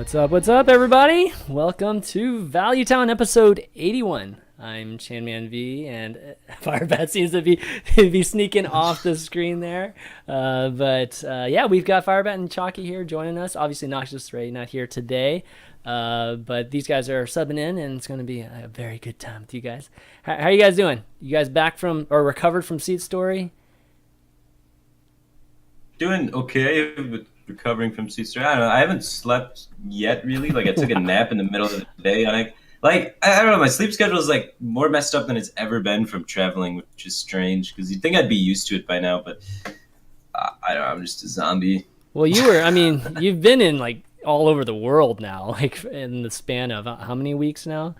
What's up, everybody? Welcome to Value Town episode 81. I'm ChanManV, and Firebat seems to be sneaking off the screen there. Yeah, we've got Firebat and Chakki here joining us. Obviously, Noxious Ray not here today, but these guys are subbing in, and it's going to be a very good time with you guys. How are you guys doing? You guys back from or recovered from Seatstory? Doing okay, but recovering from Seatstory. I don't know. I haven't slept yet, really. Like, I took a nap in the middle of the day, and I don't know. My sleep schedule is like more messed up than it's ever been from traveling, which is strange because you'd think I'd be used to it by now, but I don't know. I'm just a zombie. Well, you've been in like all over the world now, like in the span of how many weeks now?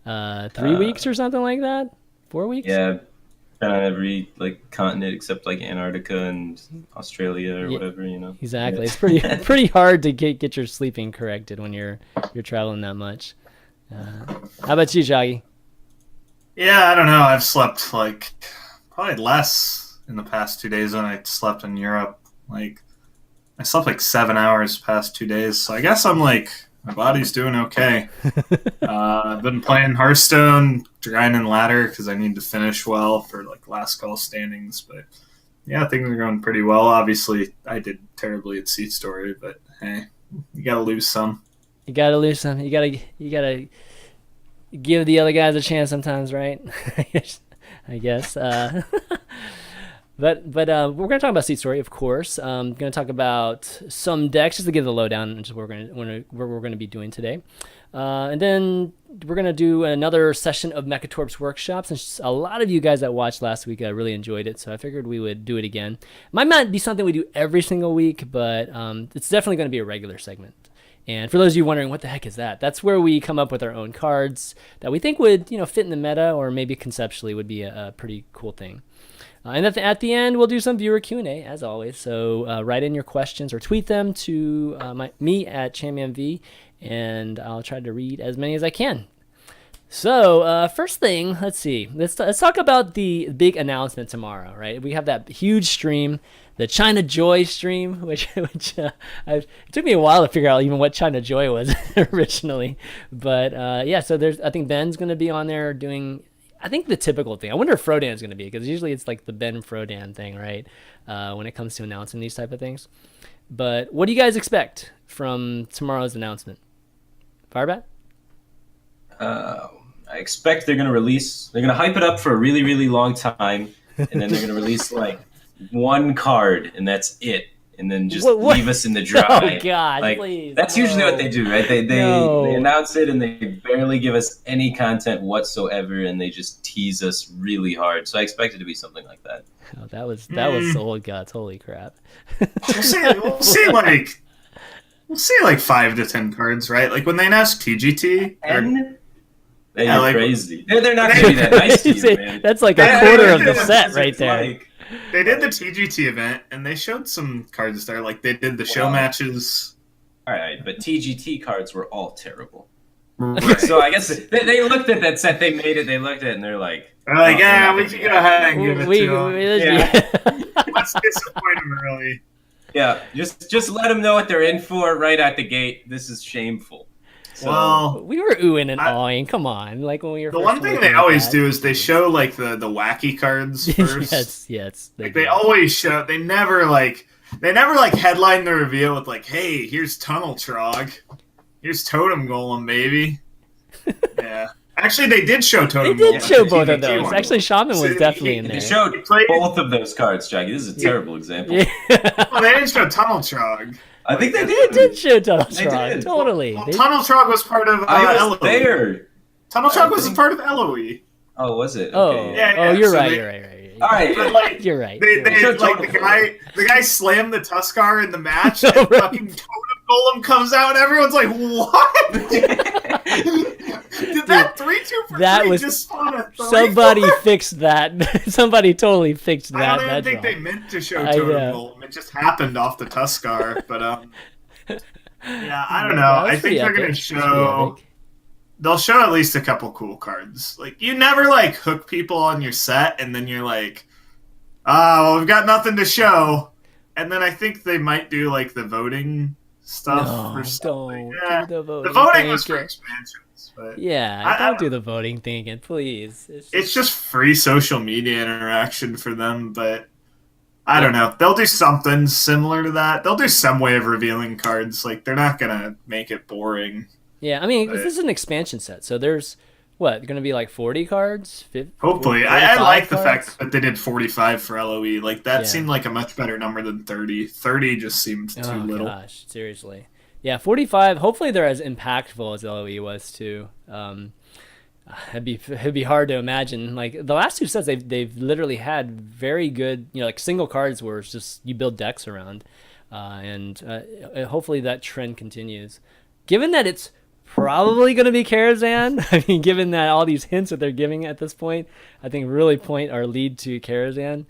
3 weeks or something like that? 4 weeks? Yeah. Been on every like continent except like Antarctica and Australia or whatever, you know. Exactly. Yeah. It's pretty hard to get your sleeping corrected when you're traveling that much. How about you, Chakki? Yeah, I don't know. I've slept like probably less in the past 2 days than I slept in Europe. Like I slept like 7 hours past 2 days, so I guess I'm like my body's doing okay. I've been playing Hearthstone, grinding ladder because I need to finish well for like last call standings. But yeah, things are going pretty well. Obviously, I did terribly at Seatstory, but hey, you gotta lose some. You gotta lose some. You gotta give the other guys a chance sometimes, right? I guess. But we're going to talk about Seatstory, of course. Going to talk about some decks just to give the lowdown and just what we're going to be doing today. And then we're going to do another session of Mekkatorque Workshop. Since a lot of you guys that watched last week really enjoyed it, so I figured we would do it again. Might not be something we do every single week, but it's definitely going to be a regular segment. And for those of you wondering, what the heck is that? That's where we come up with our own cards that we think would, fit in the meta, or maybe conceptually would be a pretty cool thing. And at the end, we'll do some viewer Q&A, as always. So write in your questions or tweet them to me at ChanManV, and I'll try to read as many as I can. So first thing, let's see. Let's talk about the big announcement tomorrow, right? We have that huge stream, the China Joy stream, which it took me a while to figure out even what China Joy was originally. But so I think Ben's going to be on there doing, I think, the typical thing. I wonder if Frodan's going to be, because usually it's like the Ben Frodan thing, right? When it comes to announcing these type of things. But what do you guys expect from tomorrow's announcement? Firebat? I expect they're going to hype it up for a really, really long time, and then they're going to release like one card, and that's it. And then just leave us in the dry. Oh, God, like, please. That's usually what they do, right? They announce it, and they barely give us any content whatsoever, and they just tease us really hard. So I expect it to be something like that. Oh, that was old guts. Holy crap. We'll see like 5 to 10 cards, right? Like when they announced TGT. They're crazy. They're not going to be that nice to you, man. That's like a quarter of the set right there. Like, they did the TGT event, and they showed some cards there. Like, they did the show matches. All right, but TGT cards were all terrible. Right. So I guess they looked at that set, they made it, they looked at it, and they're like... we should go ahead and give it to them. Yeah. Let's disappoint them early. Yeah, just let them know what they're in for right at the gate. This is shameful. So, well, we were oohing and awing. Come on, like when we were. The one thing they always do is they show like the wacky cards first. yes. They always show. They never headline the reveal with like, "Hey, here's Tunnel Trog, here's Totem Golem, baby." Yeah, actually, they did show Totem. They did show both of those. Actually, Shaman was definitely in there. They showed both of those cards, Chakki. This is a terrible example. Yeah. Well, they didn't show Tunnel Trog. I think they did. They did show Tunnel They Trog. did. Totally. Well, Tunnel Trog was part of I was Eloy. there. Tunnel Trog was a part of Eloy. Oh, was it? Oh, Okay. Yeah, you're so right. they- You're right. All right. But, like, You're right. They showed like Totem the guy slammed the Tuskar in the match, Oh, and right. fucking Totem Golem comes out, and everyone's like, "What? Did that 3-2 for That 3 was- just spawn a 3? Somebody fixed that. Somebody totally fixed that. I don't even think draw. they meant to show I Totem know. Golem. It just happened off the Tuskar. But yeah, I don't know. That was I think pretty they're epic. gonna That's show. pretty epic. They'll show at least a couple cool cards. Like, you never like hook people on your set, and then you're like, "Oh, well, we've got nothing to show." And then I think they might do like the voting stuff No, or something. don't do the voting. The voting was for thinking. expansions, but Yeah, don't do the voting thinking, please. it's just free social media interaction for them, but I don't know. They'll do something similar to that. They'll do some way of revealing cards. Like, they're not gonna make it boring. Yeah, I mean, But this is an expansion set, so there's what going to be like 40 cards. hopefully, I like the cards? fact that they did 45 for LOE. Like, that Yeah. seemed like a much better number than 30. 30 just seemed too Oh little. gosh, seriously. Yeah, 45. Hopefully, they're as impactful as LOE was too. It'd be hard to imagine. Like the last two sets, they've literally had very good, like single cards where it's just you build decks around, and hopefully that trend continues. Given that it's probably going to be Karazhan, I mean, given that all these hints that they're giving at this point, I think really point or lead to Karazhan.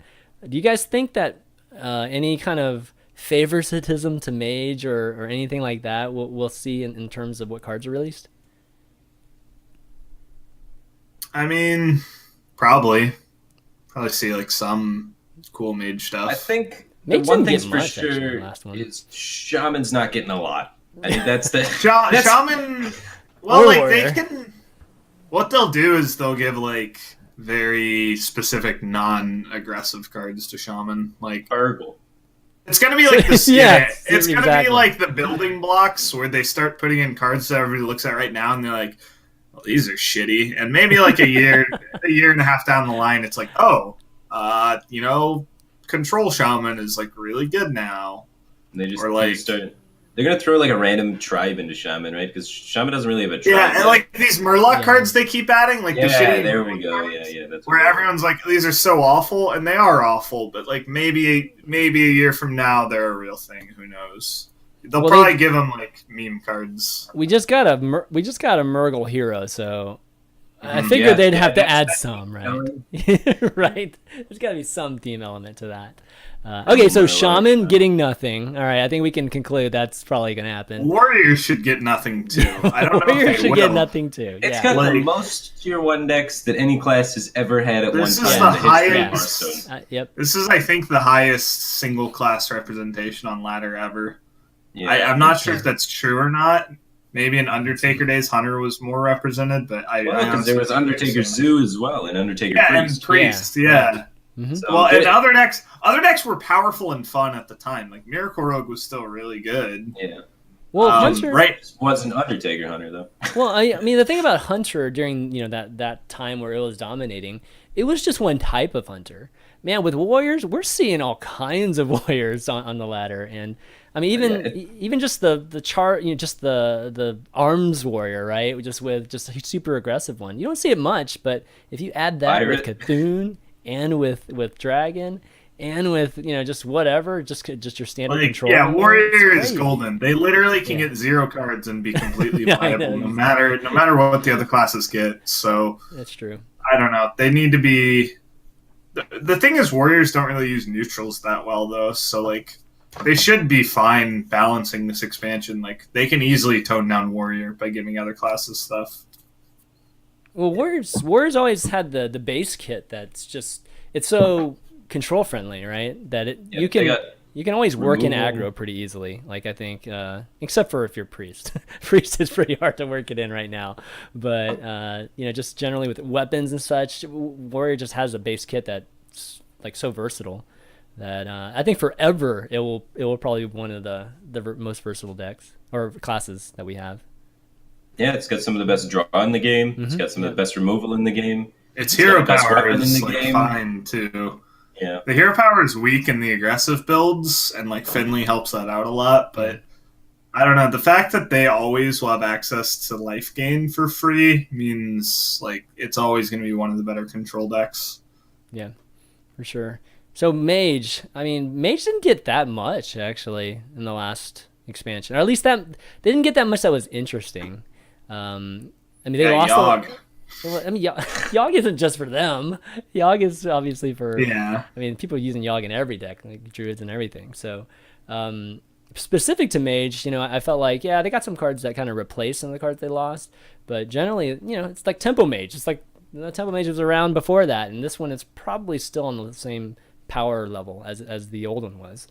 Do you guys think that any kind of favoritism to Mage or anything like that we'll see in terms of what cards are released? I mean, probably see like some cool mage stuff. I think the Mage one didn't thing's get for much, actually, in sure the last one. is Shaman's not getting a lot. I think that's the Shaman. Well, Or like warrior. they can. What they'll do is they'll give like very specific non-aggressive cards to Shaman. Like Urgle. it's gonna be like the Yeah, it's gonna exactly. be like the building blocks where they start putting in cards that everybody looks at right now and they're like, well, these are shitty. And maybe like a year and a half down the line, it's like, oh, Control Shaman is like really good now. And they just, Or, they like- just start. They're gonna throw like a random tribe into Shaman, right? Because Shaman doesn't really have a tribe. Yeah, and yet. like these Murloc Yeah. cards they keep adding, like the yeah, shitty. there we Murloc go. cards, Yeah, that's Where what everyone's like, these are so awful, and they are awful, but like maybe a year from now they're a real thing. Who knows? They'll Well, probably give them like meme cards. We just got a Murgle hero, so I Mhm. figured they'd Yeah, have to that's- add that's some, right? telling. Right. There's got to be some theme element to that. Okay, so Shaman getting nothing. All right, I think we can conclude that's probably going to happen. Warriors should get nothing too. I don't know Warrior if they should will. get nothing too. It's Yeah. got the Like- most tier 1 decks that any class has ever had at one This time is in the the history of highest- Hearthstone. Yep. This is, I think, the highest single class representation on ladder ever. Yeah. I'm not sure if that's true or not. Maybe in Undertaker days, Hunter was more represented, but I Well, because there was honestly- Undertaker Zoo as well, and Undertaker Yeah, and Priest. Priest, Yeah. yeah. Mhm. So Well, and good. other decks were powerful and fun at the time. Like Miracle Rogue was still really good. Yeah. Well, Um, Hunter. right. Just wasn't Undertaker Hunter though. Well, I mean, the thing about Hunter during that time where it was dominating, it was just one type of Hunter. Man, with Warriors, we're seeing all kinds of Warriors on the ladder, and I mean, even just the chart, just the arms warrior, right? Just a super aggressive one. You don't see it much, but if you add that with Pirate. Cthulhu and with Dragon and with just whatever, just your standard Like, control. yeah, Warrior it's is great. golden. They literally can Yeah. get 0 cards and be completely Yeah, I viable, know. no matter what the other classes get. So That's true. I don't know. They need to be. The thing is, Warriors don't really use neutrals that well, though. So like, they should be fine balancing this expansion. Like, they can easily tone down Warrior by giving other classes stuff. Well, Warriors always had the base kit that's just it's so control friendly, right? That Yeah, you they got can always work in removal. aggro pretty easily. Like I think, except for if you're priest, priest is pretty hard to work it in right now. But just generally with weapons and such, Warrior just has a base kit that's like so versatile that I think forever it will probably be one of the most versatile decks or classes that we have. Yeah, it's got some of the best draw in the game. It's got some of the best removal in the game. Its It's got hero the best power weapon in is the like game. fine too. Yeah. The hero power is weak in the aggressive builds, and like Finley helps that out a lot. But I don't know. The fact that they always will have access to life gain for free means like it's always going to be one of the better control decks. Yeah, for sure. So Mage, I mean, Mage didn't get that much actually in the last expansion, or at least that they didn't get that much that was interesting. I mean, they lost. Yogg. I mean, Yogg isn't just for them. Yogg is obviously for. Yeah. I mean, people using Yogg in every deck, like druids and everything. So, specific to Mage, I felt like they got some cards that kind of replaced some of the cards they lost, but generally, it's like Tempo Mage. It's like the Tempo Mage was around before that, and this one is probably still on the same power level as the old one was.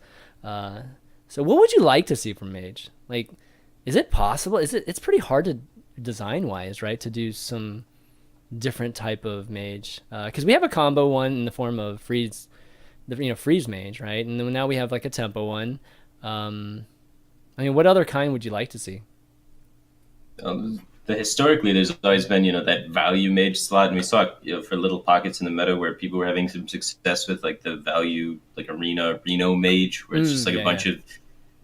So what would you like to see from Mage? Like, is it possible? It's pretty hard to design wise, right? To do some different type of Mage. Because we have a combo one in the form of freeze Mage, right? And then now we have like a tempo one. I mean, what other kind would you like to see? Historically, there's always been, that value mage slot, and we saw it, for little pockets in the meta where people were having some success with like the value, like Reno mage, where it's just like a bunch of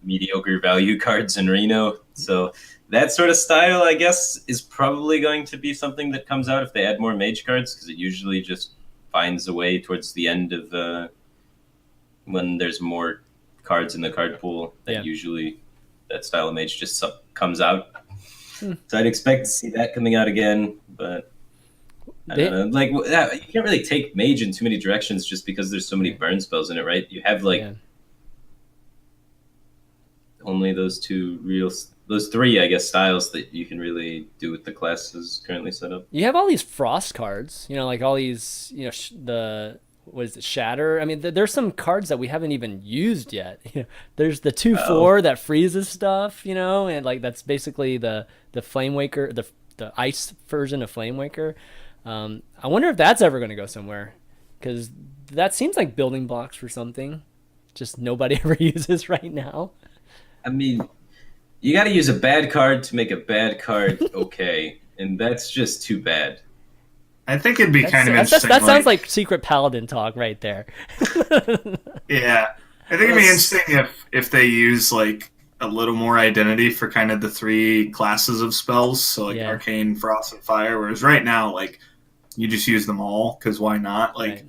mediocre value cards in Reno. So that sort of style, I guess, is probably going to be something that comes out if they add more mage cards, because it usually just finds a way towards the end of when there's more cards in the card pool. That usually that style of mage just comes out. So I'd expect to see that coming out again, but I don't know. Like, you can't really take mage in too many directions just because there's so many burn spells in it, right? You have only those three, I guess, styles that you can really do with the classes currently set up. You have all these frost cards, like all these, what is it, Shatter? I mean, there's some cards that we haven't even used yet. There's the 2/4 that freezes stuff, and like that's basically the Flame Waker, the ice version of Flame Waker. I wonder if that's ever going to go somewhere, because that seems like building blocks for something just nobody ever uses right now. I mean, you got to use a bad card to make a bad card okay, and that's just too bad. I think it'd be kind of interesting. That sounds like Secret Paladin talk right there. Yeah. I think it'd be interesting if they use like a little more identity for kind of the three classes of spells. So like Arcane, Frost, and Fire. Whereas right now, like, you just use them all because why not? Like,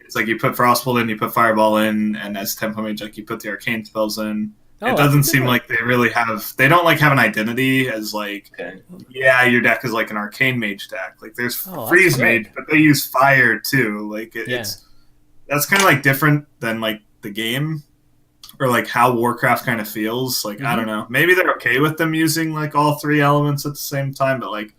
it's like you put Frostbolt in, you put Fireball in, and as Tempo Mage, like you put the Arcane spells in. It doesn't seem like they really they don't like have an identity as like, your deck is like an Arcane Mage deck. Like there's Freeze Mage, but they use Fire too. Like that's kind of like different than like the game or like how Warcraft kind of feels. Like, I don't know, maybe they're okay with them using like all three elements at the same time, but like,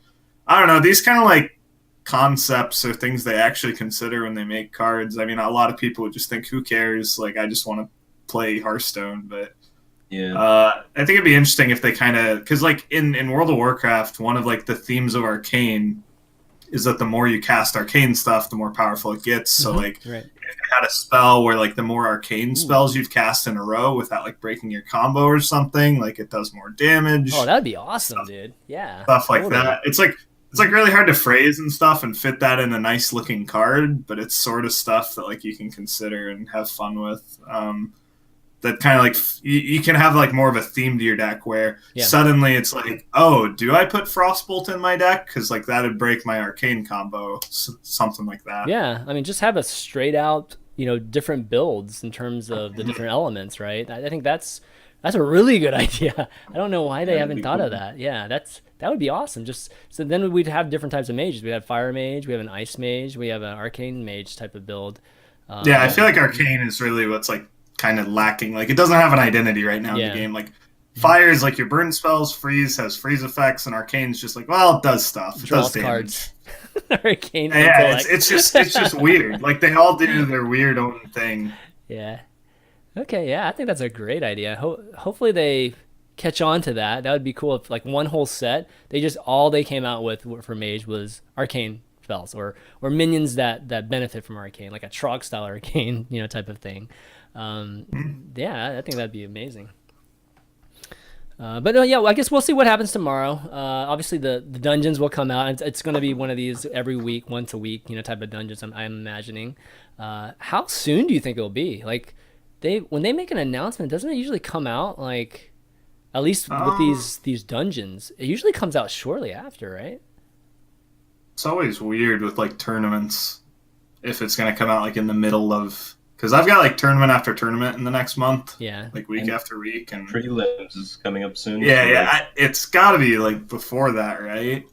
I don't know, these kind of like concepts or things they actually consider when they make cards. I mean, a lot of people would just think, who cares? Like, I just want to play Hearthstone, but I think it'd be interesting if they kind of, because like in World of Warcraft, one of like the themes of Arcane is that the more you cast Arcane stuff, the more powerful it gets. So like, if you had a spell where like the more Arcane spells you've cast in a row without like breaking your combo or something, like it does more damage. Oh, that'd be awesome, dude. Yeah, stuff like that. It's like really hard to phrase and stuff and fit that in a nice looking card, but it's sort of stuff that like you can consider and have fun with. That kind of like you can have like more of a theme to your deck where suddenly it's like, oh, do I put Frostbolt in my deck? Because like that would break my Arcane combo, something like that. Yeah, I mean, just have a straight out, different builds in terms of the different elements, right? I think that's a really good idea. I don't know why they haven't thought of that. Yeah, that would be awesome. Just so then we'd have different types of mages. We have Fire Mage, we have an Ice Mage, we have an Arcane Mage type of build. I feel like Arcane is really what's like kind of lacking. Like, it doesn't have an identity right now in the game. Like, Fire is like your burn spells, Freeze has freeze effects, and Arcane's just like, well, it does stuff. It does cards. Arcane. Yeah, it's just weird. Like, they all do their weird own thing. Yeah. Okay, yeah, I think that's a great idea. Hopefully they catch on to that. That would be cool if like one whole set, all they came out with for Mage was Arcane spells or minions that benefit from Arcane, like a Trog style Arcane, type of thing. I think that'd be amazing. But I guess we'll see what happens tomorrow. Obviously the dungeons will come out. It's going to be one of these every week, once a week, type of dungeons. I'm imagining. How soon do you think it'll be? Like, when they make an announcement, doesn't it usually come out like, at least with these dungeons, it usually comes out shortly after, right? It's always weird with like tournaments if it's going to come out like in the middle of. Because I've got like tournament after tournament in the next month. Yeah. Like week after week. And prelims is coming up soon. Yeah. It's got to be like before that, right?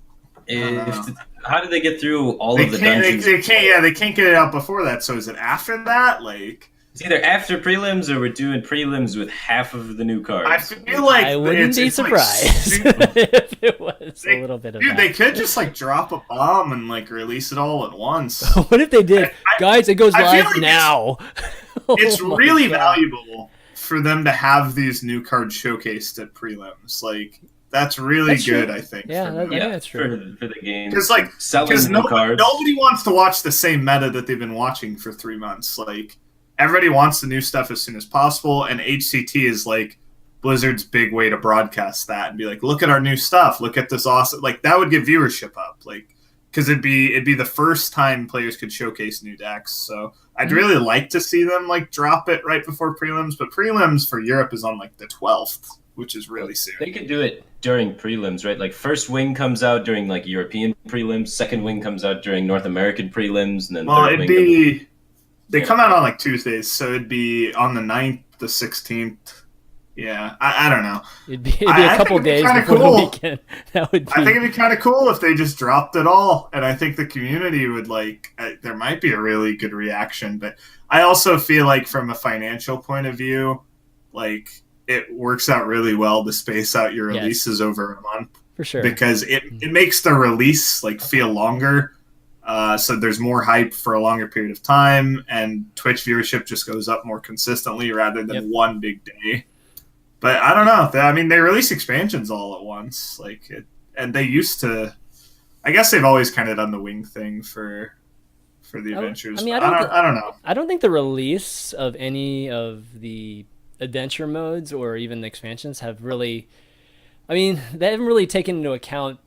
How did they get through all of the dungeons? They can't get it out before that. So is it after that? Like, it's either after prelims or we're doing prelims with half of the new cards. I feel like I wouldn't be surprised if it was a little bit of that. They could just like drop a bomb and like release it all at once. What if they did? Guys, it goes live now. It's really valuable for them to have these new cards showcased at prelims. Like, that's really That's good, true. I think. Yeah, for them. I think that's true. For the game. Because selling new cards. nobody wants to watch the same meta that they've been watching for 3 months. Like, everybody wants the new stuff as soon as possible, and HCT is like Blizzard's big way to broadcast that and be like, look at our new stuff, look at this awesome. Like, that would get viewership up, like, because it'd be the first time players could showcase new decks. So I'd really like to see them like drop it right before prelims, but prelims for Europe is on like the 12th, which is really soon. They could do it during prelims, right? Like, first wing comes out during like European prelims, second wing comes out during North American prelims, and then third wing they come out on like Tuesdays, so it'd be on the 9th, the 16th. Yeah, I don't know. It'd be a couple days before the weekend. That would be. I think it'd be kind of cool if they just dropped it all, and I think the community would like. There might be a really good reaction, but I also feel like from a financial point of view, like it works out really well to space out your releases over a month for sure, because it makes the release like feel longer. So there's more hype for a longer period of time, and Twitch viewership just goes up more consistently rather than one big day. But I don't know. I mean, they release expansions all at once, and they used to. I guess they've always kind of done the wing thing for the adventures. I mean, I don't know. I don't think the release of any of the adventure modes or even the expansions have really. I mean, they haven't really taken into account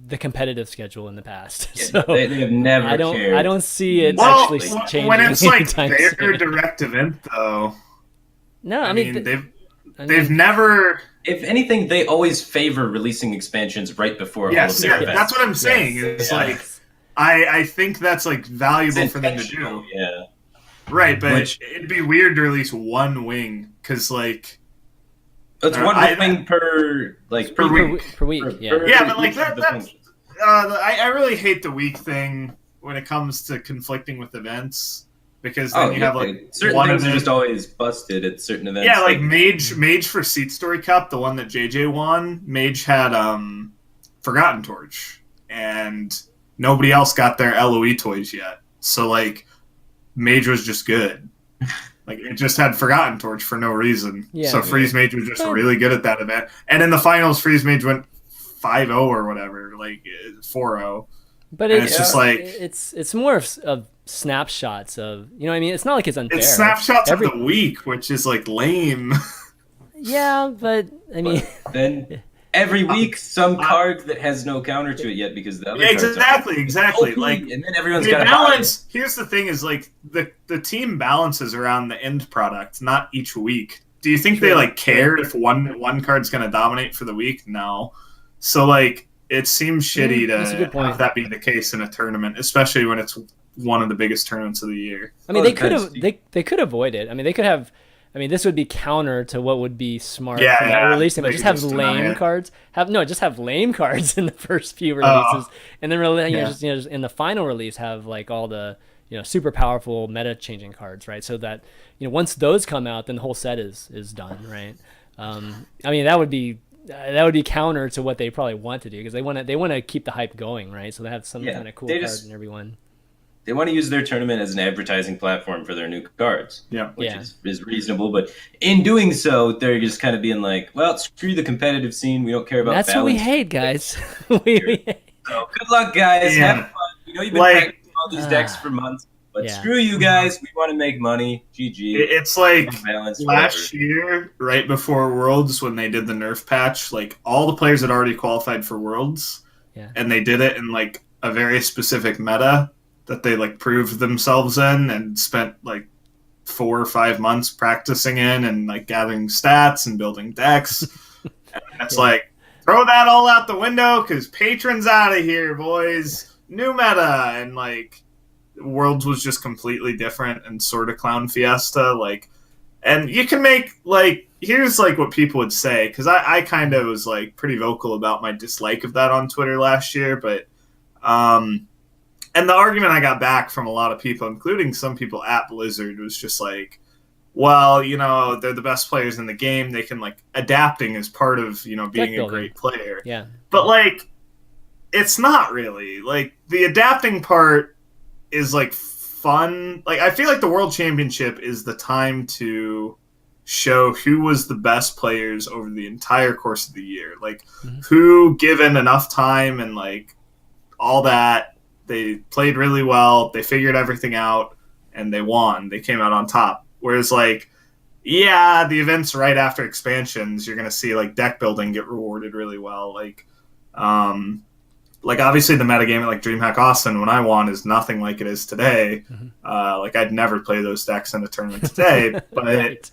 the competitive schedule in the past. Yeah, so they have never cared. I don't see it actually changing. When it's like anytime their soon. direct event, though. No, I mean they've never. If anything, they always favor releasing expansions right before all of their events. That's what I'm saying. It's like I think that's like valuable for them to do. Yeah. Right, but it'd be weird to release one wing because like it's one wing per week. Per week. Yeah, but like that's I really hate the week thing when it comes to conflicting with events. Because then you have like certain things are just always busted at certain events. Yeah, like Mage for Seatstory Cup, the one that JJ won. Mage had Forgotten Torch, and nobody else got their LOE toys yet. So like, Mage was just good. Like it just had Forgotten Torch for no reason. Yeah, so Freeze Mage was just really good at that event. And in the finals, Freeze Mage went 5-0 or whatever, like 4-0. But it's just like it's more of snapshots of, you know what I mean? It's not like it's unfair. It's snapshots of the week, which is like lame. Yeah, but I mean, then every week some card that has no counter to it yet because the other cards exactly. Like, and then everyone's got to balance. Here's the thing: is like the team balances around the end product, not each week. Do you think they like care if one card's going to dominate for the week? No. So like, it seems shitty to have that be the case in a tournament, especially when it's one of the biggest tournaments of the year. I mean, they could avoid it. I mean, they could have. I mean, this would be counter to what would be smart for releasing. But just have lame cards. Just have lame cards in the first few releases, and then just in the final release have like all the super powerful meta changing cards, right? So that once those come out, then the whole set is done, right? I mean, that would be counter to what they probably want to do because they want to keep the hype going, right? So they have some kind of cool card in every one. They want to use their tournament as an advertising platform for their new cards, which is reasonable. But in doing so, they're just kind of being like, well, screw the competitive scene. We don't care about That's balance. What we hate, guys. So good luck, guys. Have fun. You've been practicing all these decks for months. But screw you guys. We want to make money. GG. It's like last year, right before Worlds, when they did the nerf patch, like all the players had already qualified for Worlds. Yeah. And they did it in like a very specific meta that they like proved themselves in and spent like 4 or 5 months practicing in and like gathering stats and building decks. And it's like, throw that all out the window because Patron's out of here, boys. New meta. And like Worlds was just completely different and sort of clown fiesta. Like, and you can make like, here's like what people would say, because I kind of was like pretty vocal about my dislike of that on Twitter last year, but and the argument I got back from a lot of people, including some people at Blizzard, was just like, well, they're the best players in the game. They can like adapting as part of, being a great player. Yeah. But like, it's not really like the adapting part is like fun. Like, I feel like the World Championship is the time to show who was the best players over the entire course of the year. Like, who, given enough time and, like, all that, they played really well, they figured everything out, and they won. They came out on top. Whereas, like, yeah, the events right after expansions, you're going to see, like, deck building get rewarded really well. Like, obviously the metagame at, like, DreamHack Austin, when I won, is nothing like it is today. Like, I'd never play those decks in a tournament today. But, Right.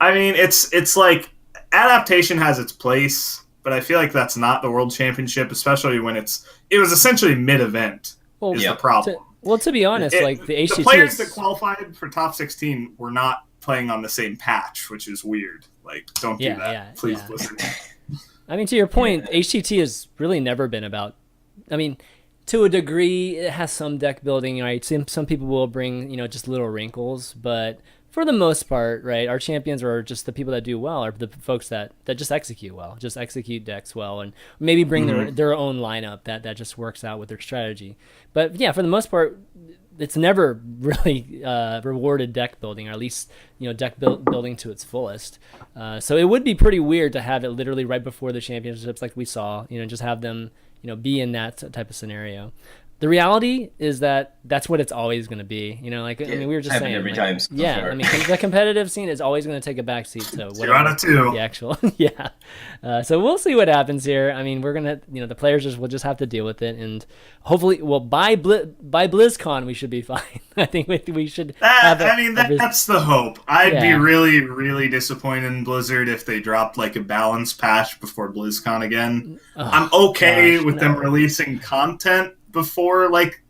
I mean, it's like, adaptation has its place, but I feel like that's not the World Championship, especially when it was essentially mid-event is the problem. To be honest, like, the HCT the players that qualified for top 16 were not playing on the same patch, which is weird. Like, don't do that. Please listen. I mean, to your point, HCT has really never been about, I mean, to a degree, it has some deck building, right? Some people will bring, just little wrinkles, but for the most part, right, our champions are just the people that do well, are the folks that just execute well, just execute decks well, and maybe bring their own lineup that just works out with their strategy. But yeah, for the most part, it's never really rewarded deck building, or at least deck building to its fullest. So it would be pretty weird to have it literally right before the championships, like we saw. Just have them be in that type of scenario. The reality is that that's what it's always going to be. I mean, we were just saying every time. So far. I mean, the competitive scene is always going to take a backseat to 0 out of 2. the actual. So we'll see what happens here. I mean, we're gonna, the players will just have to deal with it, and hopefully, well, by BlizzCon we should be fine. I think we should. That's the hope. I'd be really, really disappointed in Blizzard if they dropped like a balance patch before BlizzCon again. I'm okay with them releasing content before, like,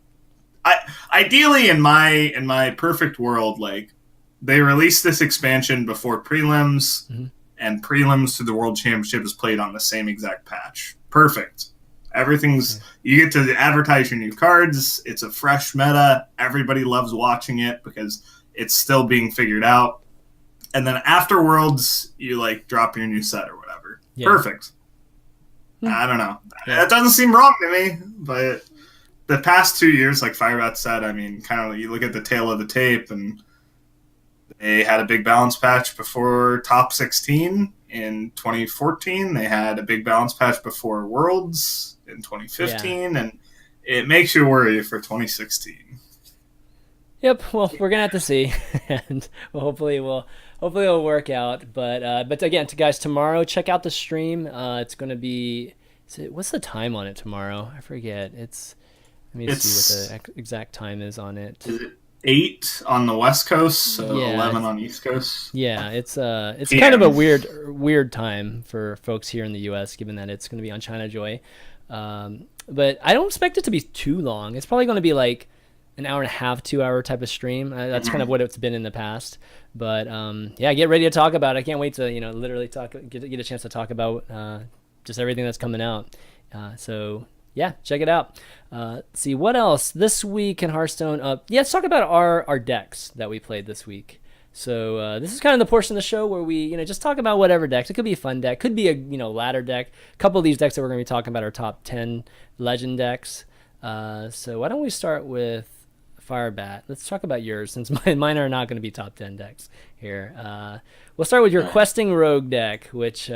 ideally in my perfect world, like, they release this expansion before prelims, and prelims to the World Championship is played on the same exact patch. Perfect. Everything's you get to advertise your new cards. It's a fresh meta. Everybody loves watching it because it's still being figured out. And then after Worlds, you like drop your new set or whatever. Perfect. I don't know. That doesn't seem wrong to me, but the past 2 years, like Firebat said, I mean, kind of you look at the tail of the tape, and they had a big balance patch before top 16 in 2014. They had a big balance patch before Worlds in 2015, and it makes you worry for 2016. Yep. Well, we're gonna have to see, and hopefully it'll work out. But again, guys, tomorrow check out the stream. It's gonna be. What's the time on it tomorrow? I forget. Let me see what the exact time is on it. Is it 8 on the West Coast, so 11 on East Coast? Yeah, it's kind of a weird time for folks here in the U.S., given that it's going to be on China Joy. But I don't expect it to be too long. It's probably going to be like an hour and a half, 2 hour type of stream. That's kind of what it's been in the past. But get ready to talk about it. I can't wait to literally get a chance to talk about just everything that's coming out. So yeah, check it out. See what else this week in Hearthstone. Let's talk about our decks that we played this week. So this is kind of the portion of the show where we just talk about whatever decks. It could be a fun deck, could be a ladder deck. A couple of these decks that we're going to be talking about are top 10 legend decks. So why don't we start with Firebat? Let's talk about yours, since mine are not going to be top 10 decks here. We'll start with your Questing Rogue deck, which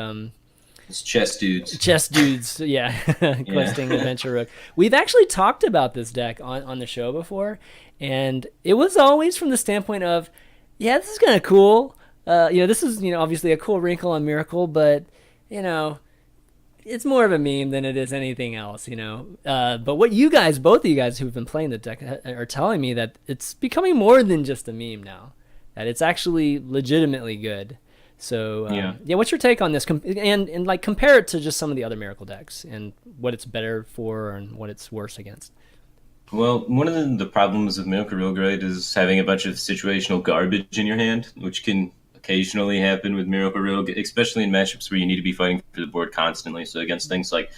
it's chess dudes. Yeah. Questing Adventure Rogue. We've actually talked about this deck on the show before, and it was always from the standpoint of, this is kind of cool. This is obviously a cool wrinkle on Miracle, but it's more of a meme than it is anything else. But what both of you guys who've been playing the deck are telling me that it's becoming more than just a meme now, that it's actually legitimately good. So what's your take on this? And like compare it to just some of the other Miracle decks and what it's better for and what it's worse against. Well, one of the problems with Miracle Rogue, right, is having a bunch of situational garbage in your hand, which can occasionally happen with Miracle Rogue, especially in matchups where you need to be fighting for the board constantly. So against things like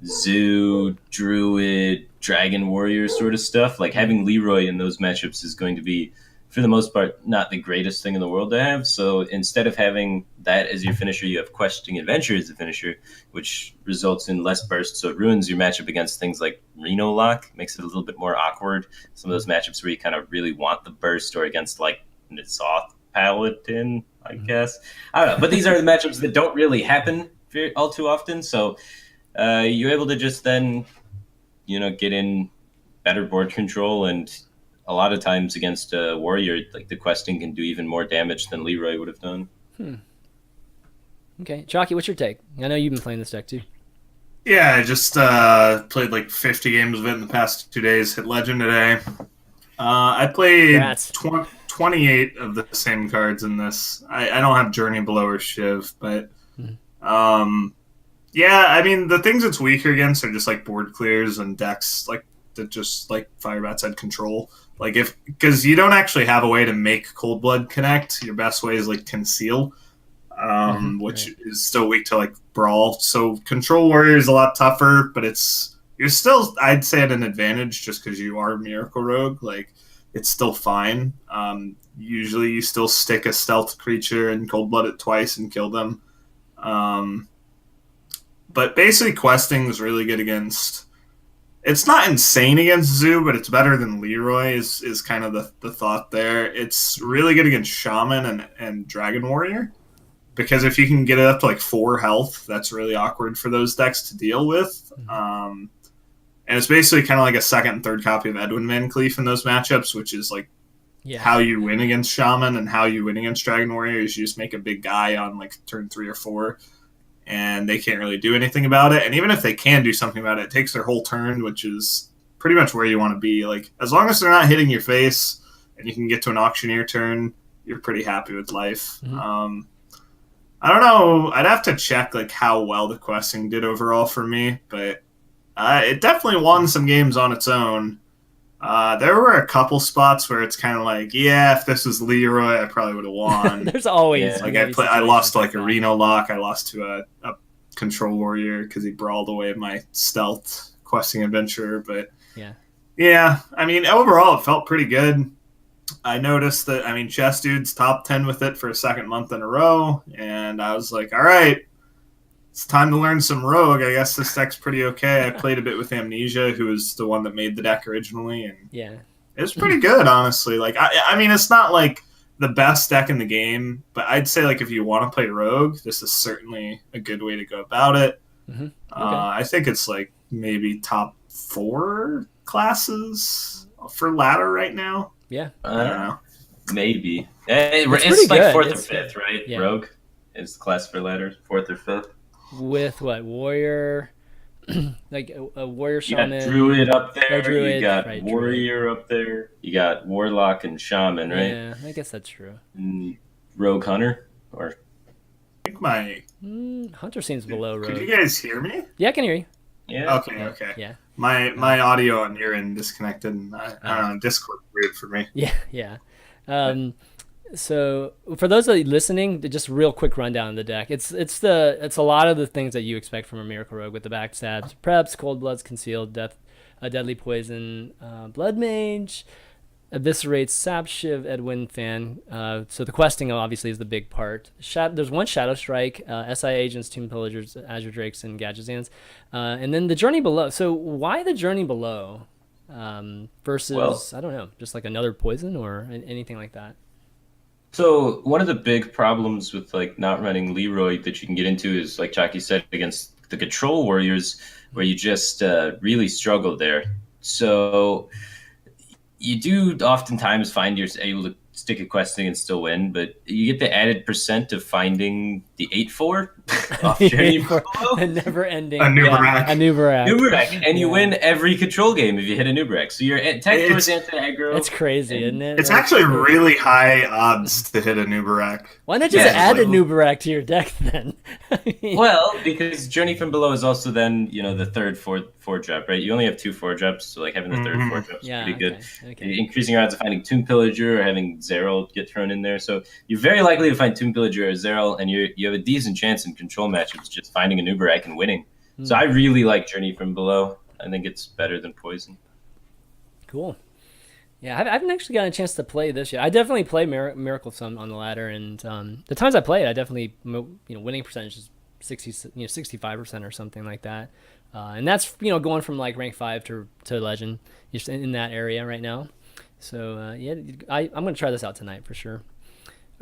Zoo, Druid, Dragon Warrior sort of stuff, like having Leroy in those matchups is going to be, for the most part, not the greatest thing in the world to have. So instead of having that as your finisher, you have Questing Adventure as the finisher, which results in less burst. So it ruins your matchup against things like Reno Lock, makes it a little bit more awkward. Some of those matchups where you kind of really want the burst, or against like Nitzoth, Paladin, I guess. I don't know. But these are the matchups that don't really happen all too often. So you're able to just then, get in better board control. And a lot of times against a warrior, like the questing can do even more damage than Leroy would have done. Okay. Chakki, what's your take? I know you've been playing this deck too. Yeah, I just played like 50 games of it in the past 2 days. Hit Legend today. I played 28 of the same cards in this. I don't have Journey Below or Shiv, but yeah, I mean, the things it's weaker against are just like board clears and decks like that, just like Firebat said, control. Like because you don't actually have a way to make Cold Blood connect. Your best way is like Conceal, which is still weak to like Brawl. So Control Warrior is a lot tougher, but you're still, I'd say, at an advantage just because you are Miracle Rogue. Like, it's still fine. Usually you still stick a stealth creature and Cold Blood it twice and kill them. But basically questing is really good against... It's not insane against Zoo, but it's better than Leroy is kind of the thought there. It's really good against Shaman and Dragon Warrior. Because if you can get it up to like 4 health, that's really awkward for those decks to deal with. And it's basically kind of like a second and third copy of Edwin Van Cleef in those matchups, which is like how you win against Shaman and how you win against Dragon Warrior is you just make a big guy on like turn 3 or 4, and they can't really do anything about it. And even if they can do something about it, it takes their whole turn, which is pretty much where you want to be. Like, as long as they're not hitting your face and you can get to an Auctioneer turn, you're pretty happy with life. I don't know. I'd have to check like how well the questing did overall for me, but it definitely won some games on its own. There were a couple spots where it's kind of like, yeah, if this was Leroy, I probably would have won. There's always like I lost to like a Reno Lock. I lost to a Control Warrior because he brawled away my stealth questing adventurer. But yeah, I mean, overall it felt pretty good. I noticed that, I mean, Chess Dude's top 10 with it for a second month in a row, and I was like, all right, it's time to learn some Rogue. I guess this deck's pretty okay. I played a bit with Amnesia, who was the one that made the deck originally, and it was pretty good, honestly. Like, I mean, it's not like the best deck in the game, but I'd say, like, if you want to play Rogue, this is certainly a good way to go about it. I think it's, like, maybe top 4 classes for ladder right now. Yeah. I don't know. Maybe. It's like good. 4th or 5th, right? Yeah. Rogue is the class for ladders, 4th or 5th. With what? Warrior? Like a Warrior Shaman? You got Druid up there. Druid, you got right, Warrior up there. You got Warlock and Shaman, right? Yeah, I guess that's true. And Rogue Hunter? Or I think my... Hunter seems below Rogue. Could you guys hear me? Yeah, I can hear you. Yeah. Okay. Yeah. My audio on your end disconnected. And I don't know, Discord weird for me. Yeah. So for those of you listening, just a real quick rundown of the deck. It's a lot of the things that you expect from a Miracle Rogue with the backstabs, preps, cold bloods, concealed, deadly poison, blood mage, eviscerates, sap shiv, Edwin fan. So the questing obviously is the big part. There's one Shadow Strike, SI agents, Tomb Pillagers, Azure Drakes, and Gadgetzans, and then the Journey Below. So why the Journey Below versus I don't know, just like another poison or anything like that? So one of the big problems with like not running Leroy that you can get into is, like Chakki said, against the Control Warriors, where you just really struggle there. So you do oftentimes find you're able to stick a questing and still win, but you get the added percent of finding the 8-4 off Journey Below. A never-ending Nubarak. And you win every control game if you hit a Nubarak. So you're tech towards anti-aggro. That's crazy, isn't it? It's actually really high odds to hit a Nubarak. Why not just add a Nubarak to your deck then? Well, because Journey from Below is also then, the third 4-drop, right? You only have 2 4-drops, so like having the third 4-drop is pretty good. Okay. Increasing your odds of finding Tomb Pillager or having Zeril get thrown in there. So you're very likely to find Tomb Pillager or Zeril, and you have a decent chance in control matchups just finding a Nubarak and winning. So I really like Journey from Below. I think it's better than Poison. Cool. Yeah, I haven't actually gotten a chance to play this yet. I definitely play Miracle some on the ladder, and the times I play it, I definitely, winning percentage is 65% or something like that. And that's, going from like rank 5 to Legend, just in that area right now. So, I'm going to try this out tonight for sure.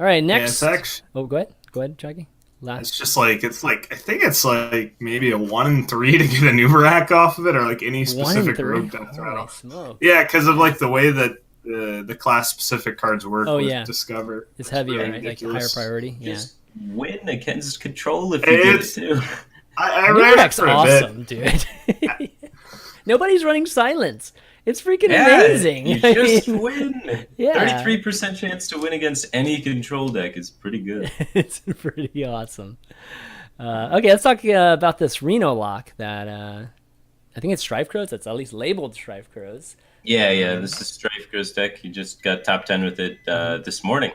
All right, Yeah, next. it's actually. Oh, go ahead, Chakki. Last. It's just like I think it's like maybe a 1 in 3 to get a new rack off of it, or like any 1 in specific 3. rogue deck Holy rattle. smoke. Yeah, because of like the way that the class specific cards work Oh, with yeah. Discover. It's heavier, really right? Like ridiculous. higher priority. Yeah. Just win against control if you get it too. I New ran it deck's for a awesome, dude. Nobody's running silence. It's freaking Yeah, amazing. you just win. Yeah. 33% chance to win against any control deck is pretty good. It's pretty awesome. Okay, let's talk about this Reno lock that I think it's Strife Crows. That's at least labeled Strife Crows. Yeah, this is Strife Ghost deck. You just got top 10 with it this morning.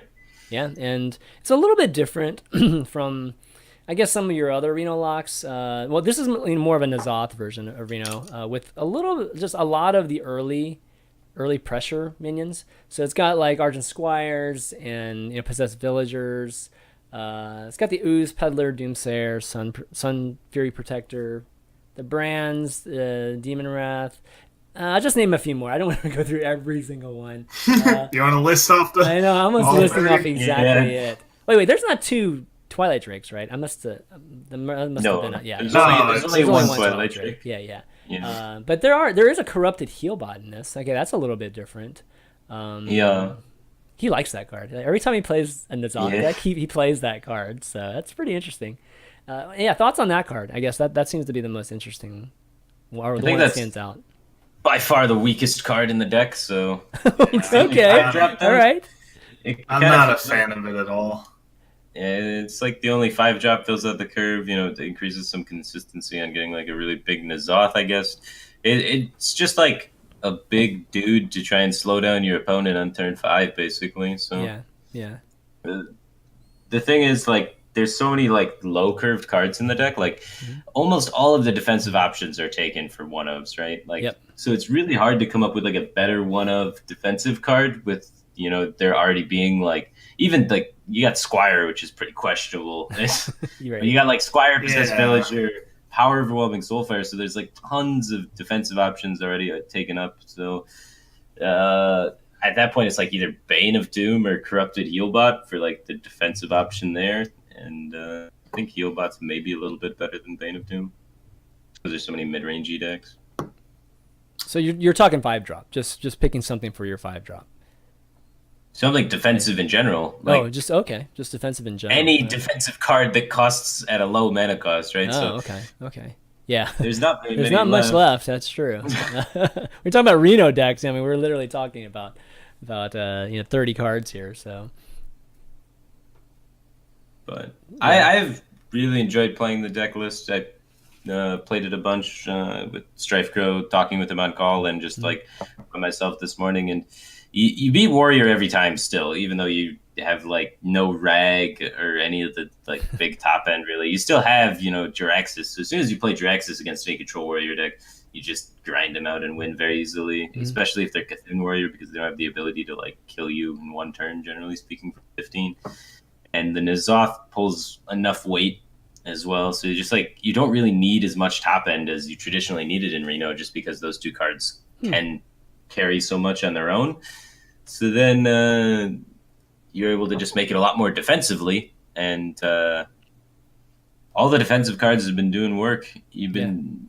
Yeah, and it's a little bit different from, I guess, some of your other Reno locks. Well, this is more of a N'Zoth version of Reno with a lot of the early pressure minions. So it's got like Argent Squires and Possessed Villagers. It's got the Ooze, Peddler, Doomsayer, Sun Fury Protector, the Brands, Demon Wrath. I'll just name a few more. I don't want to go through every single one. You want to list off the? I know, I'm almost all listing 30? off exactly it. Wait, there's not 2 Twilight Drakes, right? I must have. No, have been. Yeah, there's No, only one Twilight Drake. Yeah. Yeah. But there is a corrupted Healbot in this. Okay, that's a little bit different. Yeah. He likes that card. Every time he plays a N'Zoth deck, he plays that card. So that's pretty interesting. Yeah, thoughts on that card? I guess that seems to be the most interesting, or the one that stands out. By far the weakest card in the deck, so... Okay, all right. I'm not a fan of it at all. It's like the only 5-drop fills out the curve. It increases some consistency on getting like a really big N'Zoth, I guess. It's just like a big dude to try and slow down your opponent on turn 5, basically. So yeah. The thing is, like, there's so many like low curved cards in the deck. Like, almost all of the defensive options are taken for 1-ofs, right? Like, so it's really hard to come up with like a better 1-of defensive card with there already being like, even like you got Squire, which is pretty questionable. You're right. You got like Squire, Possessed Villager, Power Overwhelming Soulfire. So there's like tons of defensive options already taken up. So at that point, it's like either Bane of Doom or Corrupted Healbot for like the defensive option there. And I think Healbot's maybe a little bit better than Bane of Doom because there's so many mid-rangey decks. So you're talking 5-drop, just picking something for your 5-drop. Something defensive in general. Like just defensive in general. any defensive card that costs at a low mana cost, right? Oh, okay. Yeah. There's not much left. That's true. We're talking about Reno decks. I mean, we're literally talking about 30 cards here. So. But I've really enjoyed playing the deck list. I played it a bunch with Strife Crow, talking with him on call, and just like by myself this morning. And you beat Warrior every time still, even though you have like no rag or any of the like big top end really. You still have Jiraxis. So as soon as you play Jiraxis against a control Warrior deck, you just grind them out and win very easily. Especially if they're Cthulhu Warrior, because they don't have the ability to like kill you in one turn, generally speaking, for 15. And the N'Zoth pulls enough weight as well. So you don't really need as much top end as you traditionally needed in Reno, just because those 2 cards can carry so much on their own. So then you're able to just make it a lot more defensively. And all the defensive cards have been doing work. You've been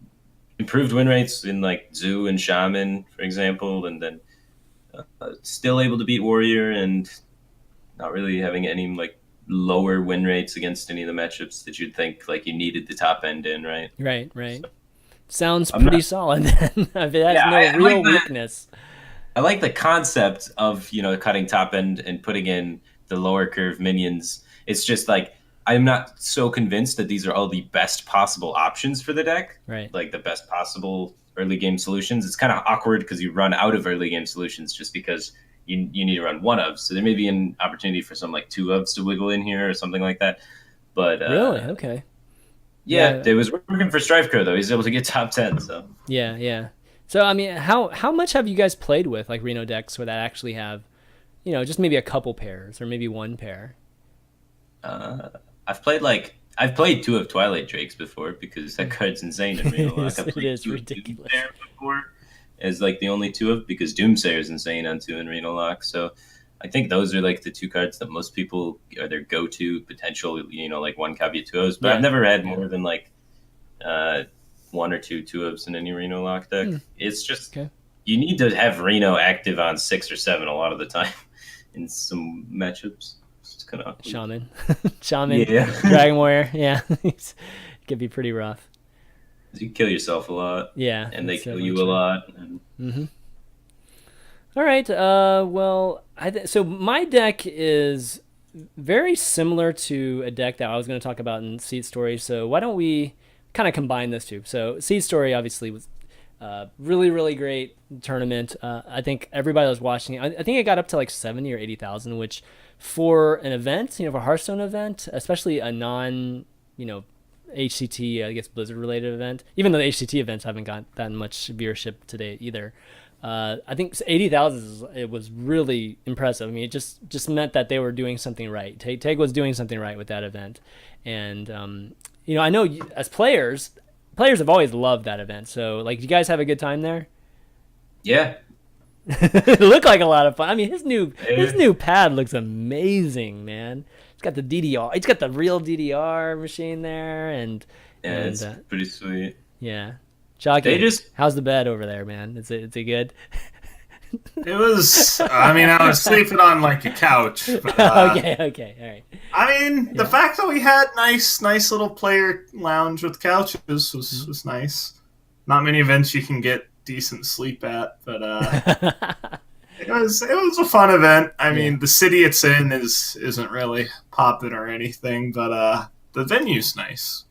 improved win rates in like Zoo and Shaman, for example, and then still able to beat Warrior and not really having any like lower win rates against any of the matchups that you'd think like you needed the top end in, right? Right. So, sounds pretty solid then. That's no real weakness. I like the concept of, cutting top end and putting in the lower curve minions. It's just like, I'm not so convinced that these are all the best possible options for the deck. Right. Like the best possible early game solutions. It's kind of awkward because you run out of early game solutions just because you need to run 1-of. So there may be an opportunity for some like 2-ofs to wiggle in here or something like that. But really? Okay. Yeah, it was working for Strife Crow though. He's able to get top 10. So yeah. So I mean, how much have you guys played with like Reno decks where that actually have, just maybe a couple pairs or maybe one pair? I've played 2 of Twilight Drakes before because that card's insane in Reno. It is ridiculous. Before as like the only 2 of, because Doomsayer is insane on 2 in Reno Lock. So I think those are like the two cards that most people are their go-to potential, like one caveat 2-0s. But I've never had more than like one or two 2-0s in any Reno lock deck. It's just you need to have Reno active on 6 or 7 a lot of the time in some matchups. It's kind of Shaman, Dragon Warrior. Yeah, it could be pretty rough. You kill yourself a lot. Yeah, and they kill you a lot. And... All right. Well, so my deck is very similar to a deck that I was going to talk about in Seatstory. So why don't we kind of combine those two? So Seatstory obviously was really, really great tournament. I think everybody that was watching it, I think it got up to like 70 or 80,000, which for an event, for a Hearthstone event, especially a non, HCT, I guess Blizzard related event, even though the HCT events haven't got that much viewership today either. I think 80,000 it was really impressive. I mean, it just meant that they were doing something right. Tag was doing something right with that event, and I know as players have always loved that event. So, like, you guys have a good time there? Yeah, it looked like a lot of fun. I mean, his new pad looks amazing, man. It's got the DDR. It's got the real DDR machine there, and it's pretty sweet. Yeah. Chakki, how's the bed over there, man? Is it good? It was. I mean, I was sleeping on like a couch. But, okay, all right. I mean, the fact that we had nice little player lounge with couches was nice. Not many events you can get decent sleep at, but it was a fun event. I mean, the city it's in isn't really popping or anything, but the venue's nice.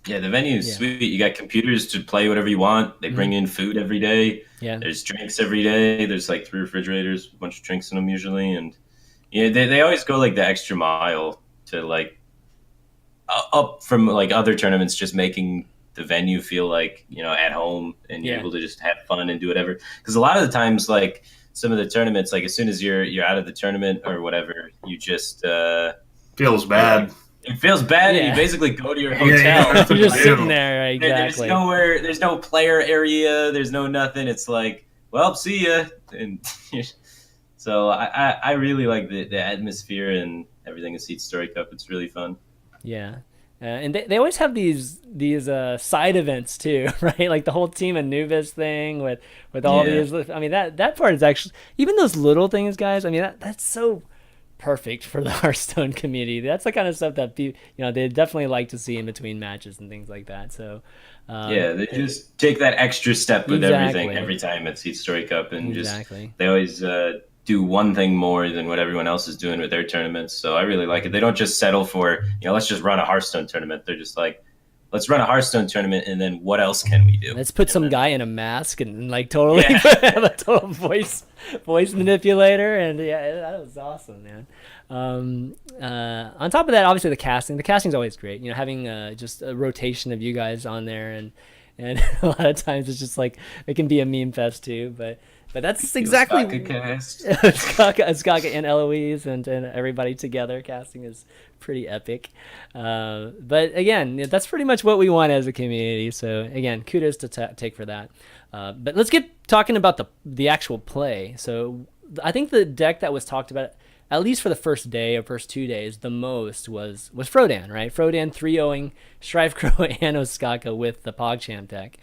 Yeah, the venue is sweet. You got computers to play whatever you want. They bring in food every day. Yeah. There's drinks every day. There's like 3 refrigerators, a bunch of drinks in them usually. And they always go like the extra mile to like up from like other tournaments, just making the venue feel like, at home and you're able to just have fun and do whatever. Because a lot of the times, like some of the tournaments, like as soon as you're out of the tournament or whatever, you just feels bad. It feels bad, and you basically go to your hotel. You're just sitting there, right? Exactly. There's no player area. There's no nothing. It's like, well, see ya. And so I really like the atmosphere and everything in Seatstory Cup. It's really fun. Yeah. And they always have these side events too, right? Like the whole Team Anubis thing with all these. I mean, that part is actually, even those little things, guys. I mean, that's so perfect for the Hearthstone community. That's the kind of stuff that people, they definitely like to see in between matches and things like that. So they just take that extra step with everything every time at Seatstory Cup, and they always do one thing more than what everyone else is doing with their tournaments. So I really like it. They don't just settle for, let's just run a Hearthstone tournament. They're just like, let's run a Hearthstone tournament, and then what else can we do? Let's put some guy in a mask and like totally have a total voice manipulator, and that was awesome, man. On top of that, obviously the casting is always great. Having just a rotation of you guys on there, and a lot of times it's just like it can be a meme fest too, but that's exactly Skaka and Eloise and everybody together. Casting is pretty epic. But again, that's pretty much what we want as a community. So again, kudos to take for that. But let's get talking about the actual play. So I think the deck that was talked about, at least for the first day or first 2 days, the most was Frodan, right? Frodan 3-0ing Shrivecrow and Oskaka with the Pogchamp deck.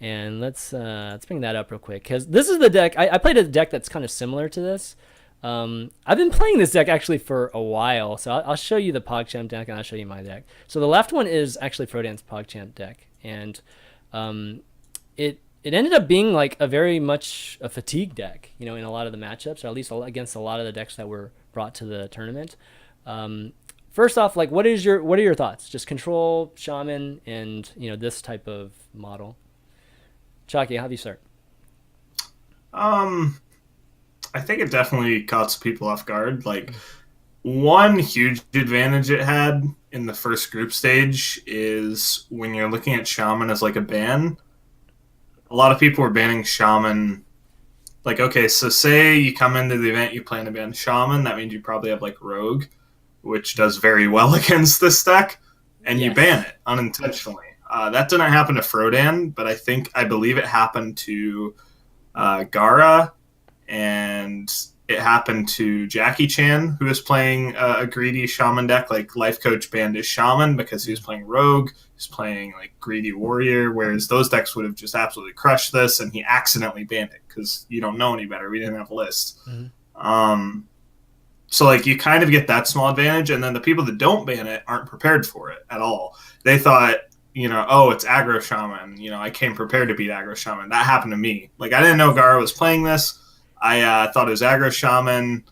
And let's bring that up real quick, because this is the deck. I played a deck that's kind of similar to this. I've been playing this deck actually for a while, so I'll show you the Pogchamp deck and I'll show you my deck. So the left one is actually Frodan's Pogchamp deck, and it ended up being like a very much a fatigue deck, in a lot of the matchups, or at least against a lot of the decks that were brought to the tournament. First off, like what are your thoughts? Just control, shaman, and this type of model. Chakki, how do you start? I think it definitely caught some people off guard. Like, one huge advantage it had in the first group stage is when you're looking at Shaman as like a ban, a lot of people were banning Shaman. Like, okay, so say you come into the event, you plan to ban Shaman, that means you probably have like Rogue, which does very well against this deck, and you ban it unintentionally. That didn't happen to Frodan, but I believe it happened to Gara and it happened to Jackie Chan, who was playing a greedy shaman deck. Like Lifecoach banned his shaman because he was playing rogue. He's playing like greedy warrior, whereas those decks would have just absolutely crushed this, and he accidentally banned it because you don't know any better. We didn't have a list. So like you kind of get that small advantage, and then the people that don't ban it aren't prepared for it at all. They thought, oh, it's aggro shaman. I came prepared to beat aggro shaman. That happened to me. Like I didn't know Gara was playing this. I thought it was aggro shaman,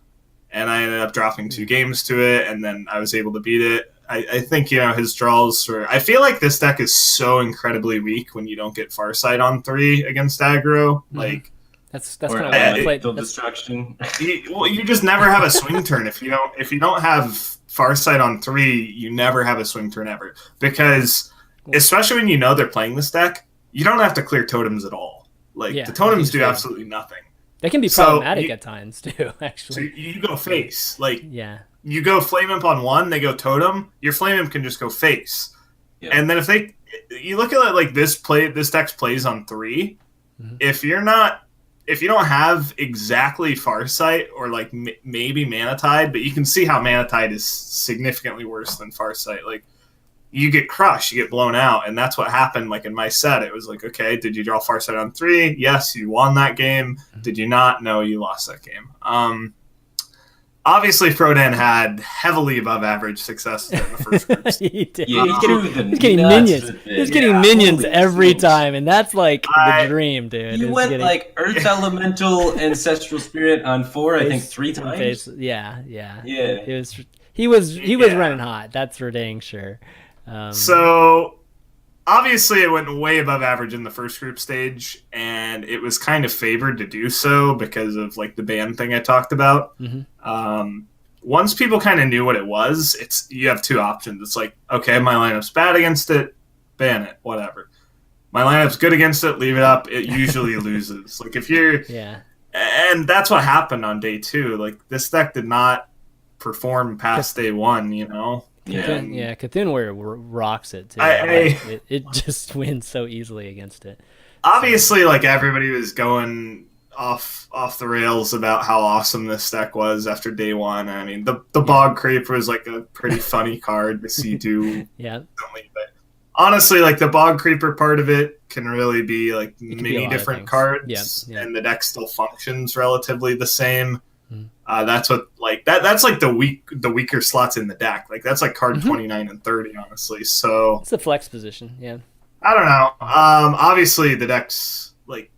and I ended up dropping 2 games to it, and then I was able to beat it. I think his draws were. I feel like this deck is so incredibly weak when you don't get Farsight on 3 against aggro. Like that's kind of why I played destruction. You just never have a swing turn if you don't have Farsight on 3. You never have a swing turn ever, because especially when they're playing this deck, you don't have to clear totems at all. Like the totems do absolutely nothing. They can be problematic at times too, actually. So you go face. Like you go Flame Imp on 1, they go totem. Your Flame Imp can just go face. Yeah. And then if you look at it like this deck plays on 3, if you don't have exactly Farsight or like maybe Mana Tide, but you can see how Mana Tide is significantly worse than Farsight. Like you get crushed, you get blown out, and that's what happened. Like in my set, it was like, okay, did you draw Farsight on 3? Yes, you won that game. Did you not? No, you lost that game. Obviously, Frodan had heavily above average successes in the first group. He did. He's getting minions. He's getting minions every time, and that's like the dream, dude. He went like Earth Elemental, Ancestral Spirit on 4, I think 3 times. Yeah. He was running hot. That's for dang sure. So obviously it went way above average in the first group stage, and it was kind of favored to do so because of like the ban thing I talked about. Once people kind of knew what it was, you have 2 options. It's like, okay, my lineup's bad against it, ban it, whatever. My lineup's good against it, leave it up. It usually loses. Like if you're and that's what happened on day 2. Like this deck did not perform past day 1, Cthulhu Warrior rocks it too. It just wins so easily against it. Obviously, like everybody was going off the rails about how awesome this deck was after day 1. I mean, the Bog Creeper was like a pretty funny card to see do. Yeah. But honestly, like the Bog Creeper part of it can really be like many different cards, and the deck still functions relatively the same. That's what that's like the weaker slots in the deck. Like that's like card 29 and 30, honestly. So it's a flex position. Yeah. I don't know. Obviously the deck's like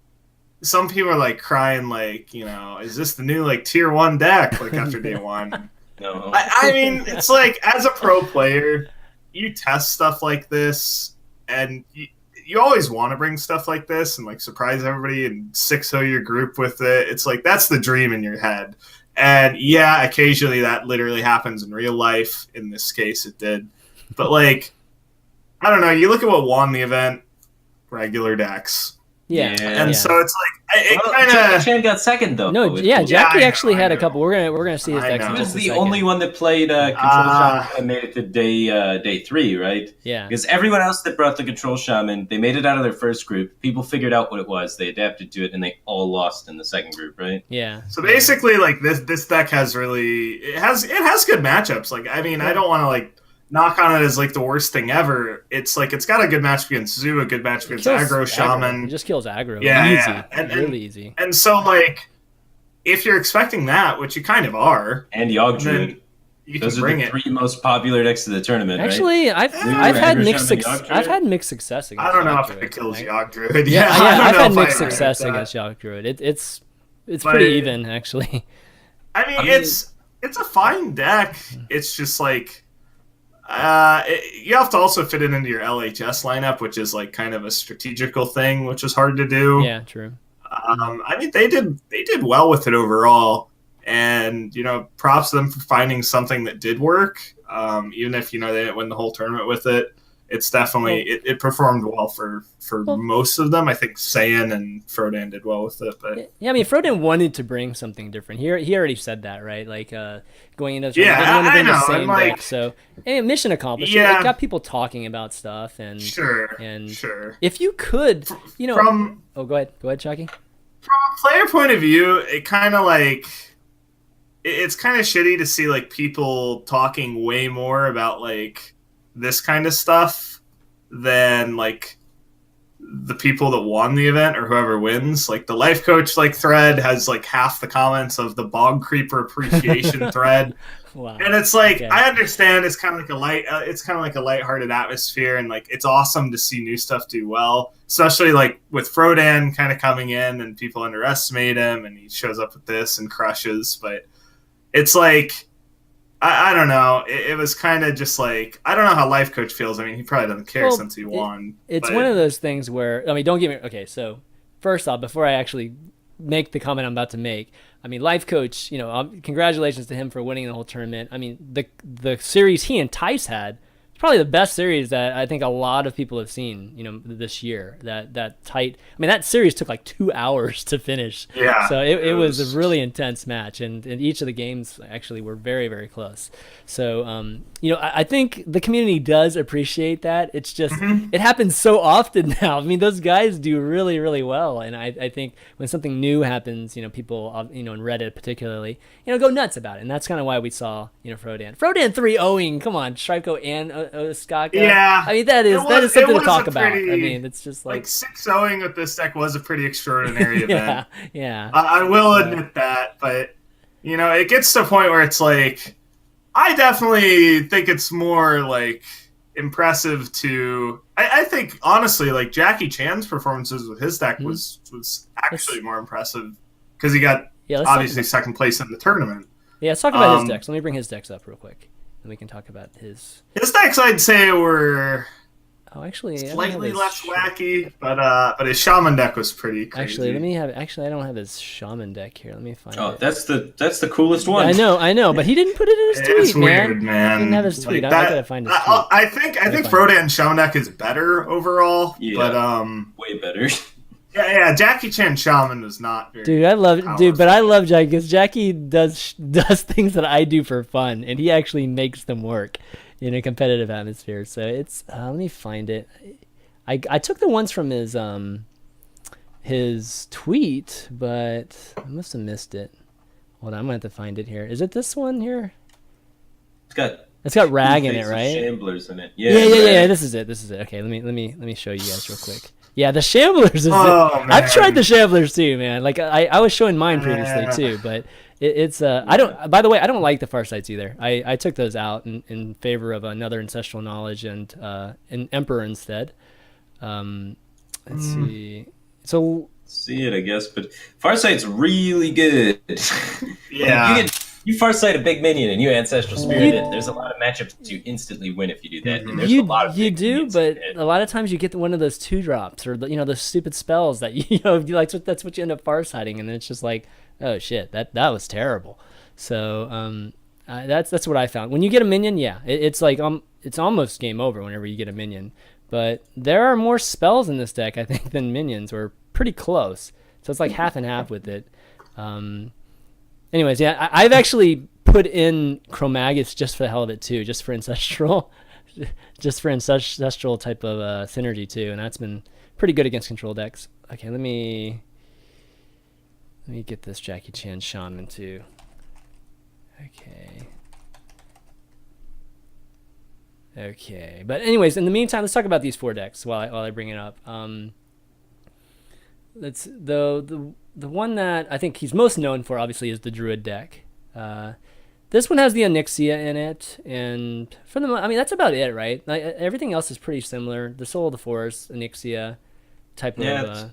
some people are like crying like, is this the new like tier 1 deck like after day 1? No. I mean, it's like as a pro player, you test stuff like this, and you always want to bring stuff like this and like surprise everybody and 6-0 your group with it. It's like that's the dream in your head. And yeah, occasionally that literally happens in real life. In this case, it did. But like, I don't know. You look at what won the event: regular decks. Yeah. And so it's like it kind of. Chan got second though. No, Jackie actually had a couple. We're gonna see his decks. He was the only one that played Control Shaman and made it to day 3, right? Yeah. Because everyone else that brought the Control Shaman, they made it out of their first group. People figured out what it was. They adapted to it, and they all lost in the second group, right? Yeah. So basically, like this deck has it has good matchups. Like I mean, I don't want to like knock on it as like the worst thing ever. It's like it's got a good match against Zoo, a good match against aggro shaman. It just kills aggro. Easy. And really easy. And so like if you're expecting that, which you kind of are, and Yogg Druid, those are the 3 most popular decks of the tournament. Actually, right? I've had mixed success. I've had mixed success against. I don't know Yogg if Druid, it kills Yogg Druid. I've had mixed success against Yogg Druid. It's pretty even actually. I mean, it's a fine deck. It's just like. You have to also fit it into your LHS lineup, which is like kind of a strategical thing, which is hard to do. Yeah, true. I mean, they did well with it overall, and props to them for finding something that did work. Even if they didn't win the whole tournament with it, it's definitely it performed well for most of them. I think Saiyan and Frodan did well with it, but yeah, I mean Frodan wanted to bring something different. He already said that, right? Like going into the tournament, he didn't want to bring the same like, deck. So mission accomplished. Yeah, it got people talking about stuff and sure. If you could, go ahead, Chakki. From a player point of view, it kind of like it's kind of shitty to see like people talking way more about like this kind of stuff than like the people that won the event or whoever wins. Like the Lifecoach like thread has like half the comments of the Bog Creeper appreciation thread. Wow. And it's like, Okay. I understand it's kind of like a lighthearted atmosphere, and like it's awesome to see new stuff do well, especially like with Frodan kind of coming in and people underestimate him and he shows up with this and crushes. But it's like, I don't know. It was kind of just like, I don't know how Lifecoach feels. I mean, he probably doesn't care Well, since he won. It's but- one of those things where, I mean, don't get me, okay, so first off, before I actually make the comment I'm about to make, I mean, Lifecoach, you know, congratulations to him for winning the whole tournament. I mean, the series he and Tice had, it's probably the best series that I think a lot of people have seen, you know, this year. That tight, I mean, that series took like 2 hours to finish. Yeah. So it was a really intense match, and each of the games actually were very, very close. So, you know, I think the community does appreciate that. It's just, it happens so often now. I mean, those guys do really, really well. And I think when something new happens, you know, people, you know, in Reddit particularly, you know, go nuts about it. And that's kind of why we saw, you know, Frodan 3-0ing. Come on, Shriveko and Oskaka. Yeah. I mean, that is something to talk about. I mean, it's just like 6-0ing with this deck was a pretty extraordinary event. Yeah. I will admit that, but you know, it gets to a point where it's like, I definitely think it's more like impressive to. I think honestly, like Jackie Chan's performances with his deck was actually more impressive because he got obviously second place in the tournament. Yeah, let's talk about his decks. Let me bring his decks up real quick, and we can talk about his. His decks, I'd say, were actually slightly less wacky, but his Shaman deck was pretty crazy. Actually, I don't have his Shaman deck here. Let me find it. Oh, that's the coolest one. I know, but he didn't put it in his tweet, It's weird, man. He didn't have his tweet. Like I gotta find his tweet. I think Frodan's Shaman deck is better overall, but way better. Yeah, Jackie Chan Shaman was not very Dude, powerful. but I love Jackie because Jackie does things that I do for fun, and he actually makes them work in a competitive atmosphere. So it's let me find it. I took the ones from his tweet, but I must have missed it. Hold on, I'm gonna have to find it here. Is it this one here? It's got rag in it, right? Shamblers in it. Yeah. This is it. Okay, let me show you guys real quick. Yeah, the Shamblers is man. I've tried the Shamblers too, man. Like I was showing mine previously too, but it's I don't. By the way, I don't like the Farsights either. I took those out in favor of another Ancestral Knowledge and an Emperor instead. Let's see. So see it, I guess, but Farsight's really good. Yeah. You Farsight a big minion and you Ancestral Spirit it. There's a lot of matchups you instantly win if you do that. And there's a lot of you do, but a lot of times you get one of those 2-drops or those stupid spells that that's what you end up Farsighting, and then it's just like, oh shit, that was terrible. So that's what I found. When you get a minion, it's like it's almost game over whenever you get a minion. But there are more spells in this deck, I think, than minions. We're pretty close, so it's like half and half with it. Anyways, I've actually put in Chromagus just for the hell of it too, just for ancestral type of synergy too, and that's been pretty good against control decks. Okay, let me get this Jackie Chan Shaman too. Okay, but anyways, in the meantime, let's talk about these 4 decks while I bring it up. Let's the one that I think he's most known for, obviously, is the Druid deck. This one has the Onyxia in it, and that's about it, right? Like, everything else is pretty similar. The Soul of the Forest, Onyxia type of.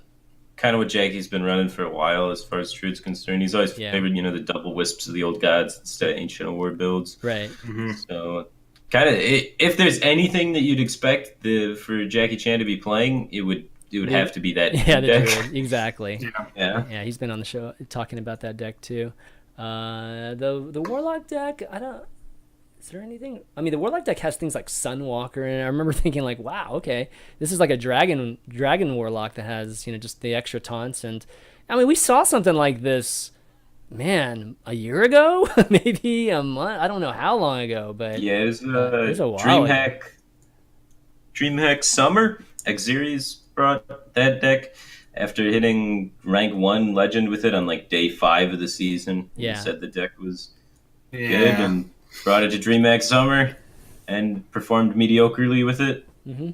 Kind of what Jackie's been running for a while as far as Druid's concerned. He's always favored, the double wisps of the old gods instead of Ancient Award builds. Right. Mm-hmm. So, kind of, if there's anything that you'd expect for Jackie Chan to be playing, it would have to be that the deck. Druid, exactly. Yeah, he's been on the show talking about that deck too. The Warlock deck, is there anything? I mean, the Warlock deck has things like Sunwalker, and I remember thinking like, wow, okay, this is like a dragon Warlock that has just the extra taunts, and I mean, we saw something like this, man, a year ago, maybe a month. I don't know how long ago, but it was a while ago. DreamHack Summer. Xeris brought that deck after hitting rank 1 legend with it on like day 5 of the season. Yeah. He said the deck was good and brought it to DreamHack Summer and performed mediocrely with it. Mm-hmm.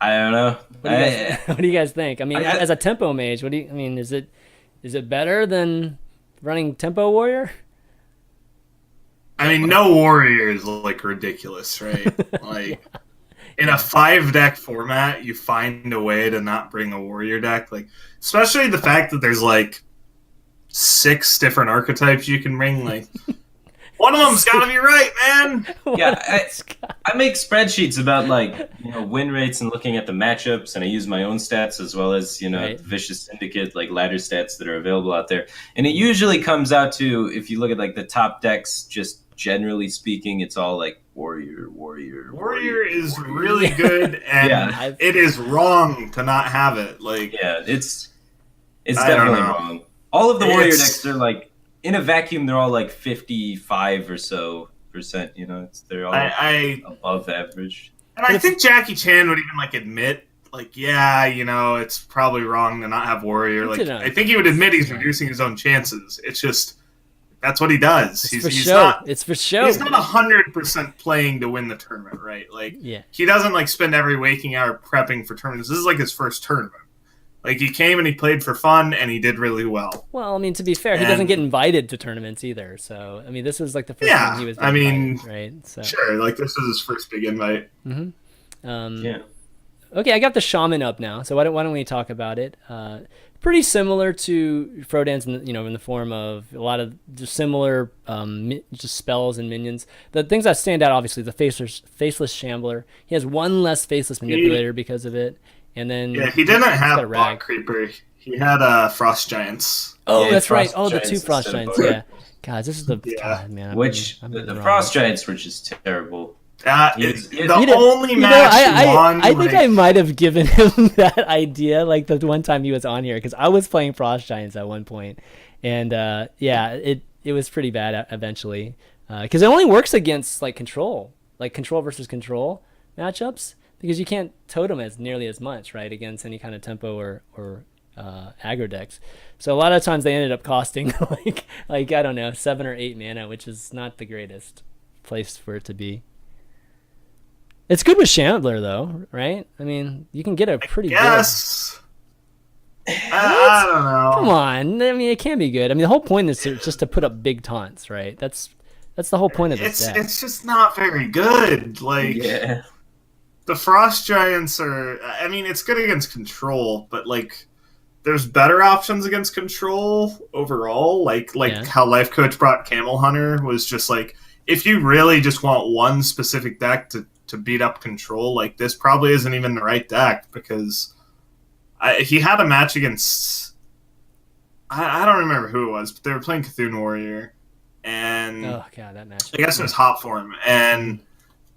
I don't know. What do you guys think? I mean, as a tempo mage, is it better than running Tempo Warrior? I mean, no warrior is like ridiculous, right? Like in a 5-deck format, you find a way to not bring a warrior deck. Like, especially the fact that there's like 6 different archetypes you can bring. Like, one of them's got to be right, man. Yeah, I make spreadsheets about like win rates and looking at the matchups, and I use my own stats as well as Right. Vicious Syndicate like ladder stats that are available out there. And it usually comes out to, if you look at like the top decks, just generally speaking, it's all like warrior. Warrior is really good, and it is wrong to not have it. Like, yeah, it's definitely wrong. All of the warrior decks are like, in a vacuum, they're all like 55 or so %. They're all above average. And I think Jackie Chan would even like admit, like, it's probably wrong to not have warrior. Like, I think he would admit he's reducing his own chances. It's just that's what he does. It's for show. He's not 100% playing to win the tournament, right? Like, he doesn't like spend every waking hour prepping for tournaments. This is like his first tournament. Like, he came and he played for fun, and he did really well. Well, I mean, to be fair, he doesn't get invited to tournaments either. So, I mean, this was like the first time he was invited, right? So. Sure, like, this was his first big invite. Mm-hmm. Okay, I got the Shaman up now, so why don't we talk about it? Pretty similar to Frodan's, in the form of a lot of just similar just spells and minions. The things that stand out, obviously, the Faceless Shambler. He has one less Faceless Manipulator because of it. And then he didn't have Bot Creeper. He had Frost Giants. Oh, that's right. Oh, the 2 Frost Giants. Yeah. God, this is the God, man. The Frost Giants were just terrible. The only match he won. I think I might have given him that idea, like the one time he was on here, because I was playing Frost Giants at one point, and it was pretty bad eventually, because it only works against like control versus control matchups. Because you can't totem as nearly as much, right, against any kind of tempo or aggro decks. So a lot of times they ended up costing like I don't know, 7 or 8 mana, which is not the greatest place for it to be. It's good with Shambler though, right? I mean, you can get a pretty good. Yes. I don't know. Come on, I mean, it can be good. I mean, the whole point is just to put up big taunts, right? That's the whole point of this deck. It's just not very good. Like. Yeah. The Frost Giants are... I mean, it's good against control, but, like, there's better options against control overall. Like how Lifecoach brought Camel Hunter was just, like, if you really just want one specific deck to beat up control, like, this probably isn't even the right deck, because he had a match against... I don't remember who it was, but they were playing Cthulhu Warrior, and... Oh, God, that match. I guess it was Hot Form, and...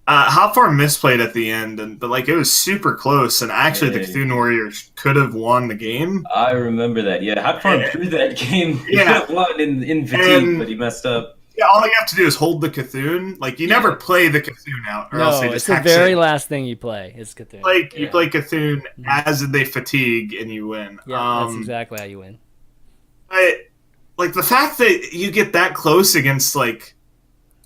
Hot Form misplayed at the end, but like it was super close, and actually the Cthulhu Warriors could have won the game. I remember that. Yeah, Hot Form threw that game. He could have won in fatigue, but he messed up. Yeah, all you have to do is hold the Cthulhu. Like, you never play the Cthulhu out, or else they just it's the very last thing you play is Cthulhu. Like, you play Cthulhu as they fatigue, and you win. Yeah, that's exactly how you win. But, like, the fact that you get that close against, like,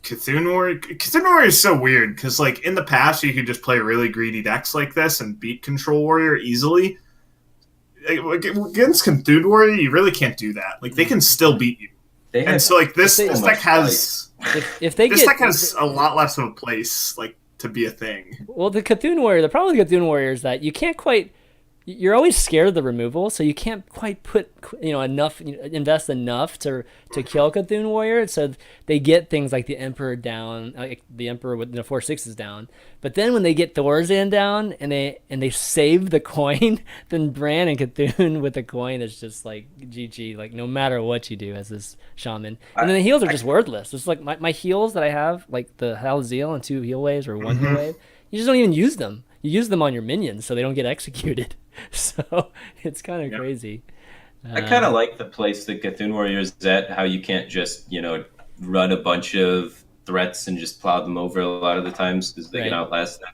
Cthulhu Warrior is so weird, because, like, in the past, you could just play really greedy decks like this and beat Control Warrior easily. Against Cthulhu Warrior, you really can't do that. Like, they can still beat you. And so, like, this deck has... This deck has a lot less of a place, like, to be a thing. Well, the Cthulhu Warrior, the problem with Cthulhu Warrior is that you can't quite... You're always scared of the removal, so you can't quite put invest enough to kill Cthulhu Warrior. So they get things like the Emperor down, like the Emperor with the 4/6s down. But then when they get Thorazan down and they save the coin, then Bran and Cthulhu with the coin is just like GG. Like, no matter what you do as this shaman, and then the heals are just worthless. It's like my heals that I have, like the Halazeel and 2 heal waves or 1 heal wave. You just don't even use them. You use them on your minions so they don't get executed. So it's kind of crazy. I kind of like the place that Cthulhu Warrior is at, how you can't just, run a bunch of threats and just plow them over a lot of the times because they can outlast them.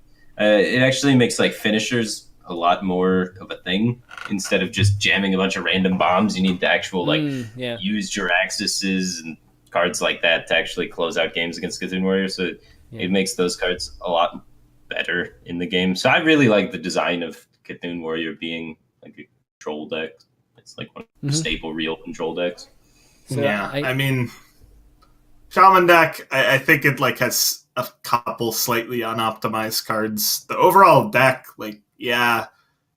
It actually makes like finishers a lot more of a thing. Instead of just jamming a bunch of random bombs, you need to actual use Jiraxises and cards like that to actually close out games against Cthulhu Warrior. So it makes those cards a lot better in the game. So I really like the design of Cthulhu Warrior being like a control deck. It's like one of the staple real control decks. So I mean, Shaman deck, I think it like has a couple slightly unoptimized cards. The overall deck, like, yeah,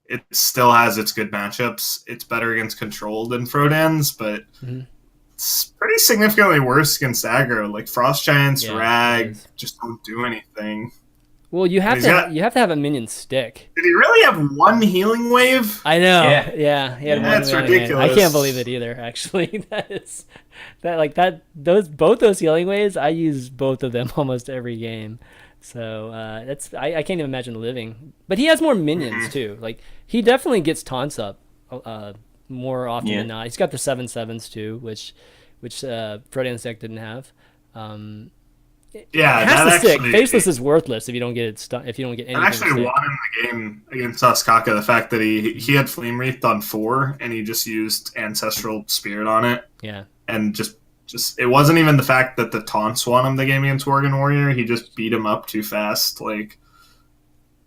it still has its good matchups. It's better against control than Frodans, but it's pretty significantly worse against aggro. Like Frost Giants, Rag, just don't do anything. Well, you have to have a minion stick. Did he really have one healing wave? I know. Yeah. He had one That's ridiculous. I can't believe it either. Actually, both those healing waves. I use both of them almost every game. So I can't even imagine living. But he has more minions too. Like he definitely gets taunts up more often than not. He's got the 7/7s too, which Frodian's deck didn't have. It has to stick. Faceless is worthless if you don't get it if you don't get anything. I actually won in the game against Osaka. The fact that he had Flame Wreath on 4 and he just used Ancestral Spirit on it. Yeah, and just it wasn't even the fact that the taunts won him the game against Worgen Warrior. He just beat him up too fast. Like,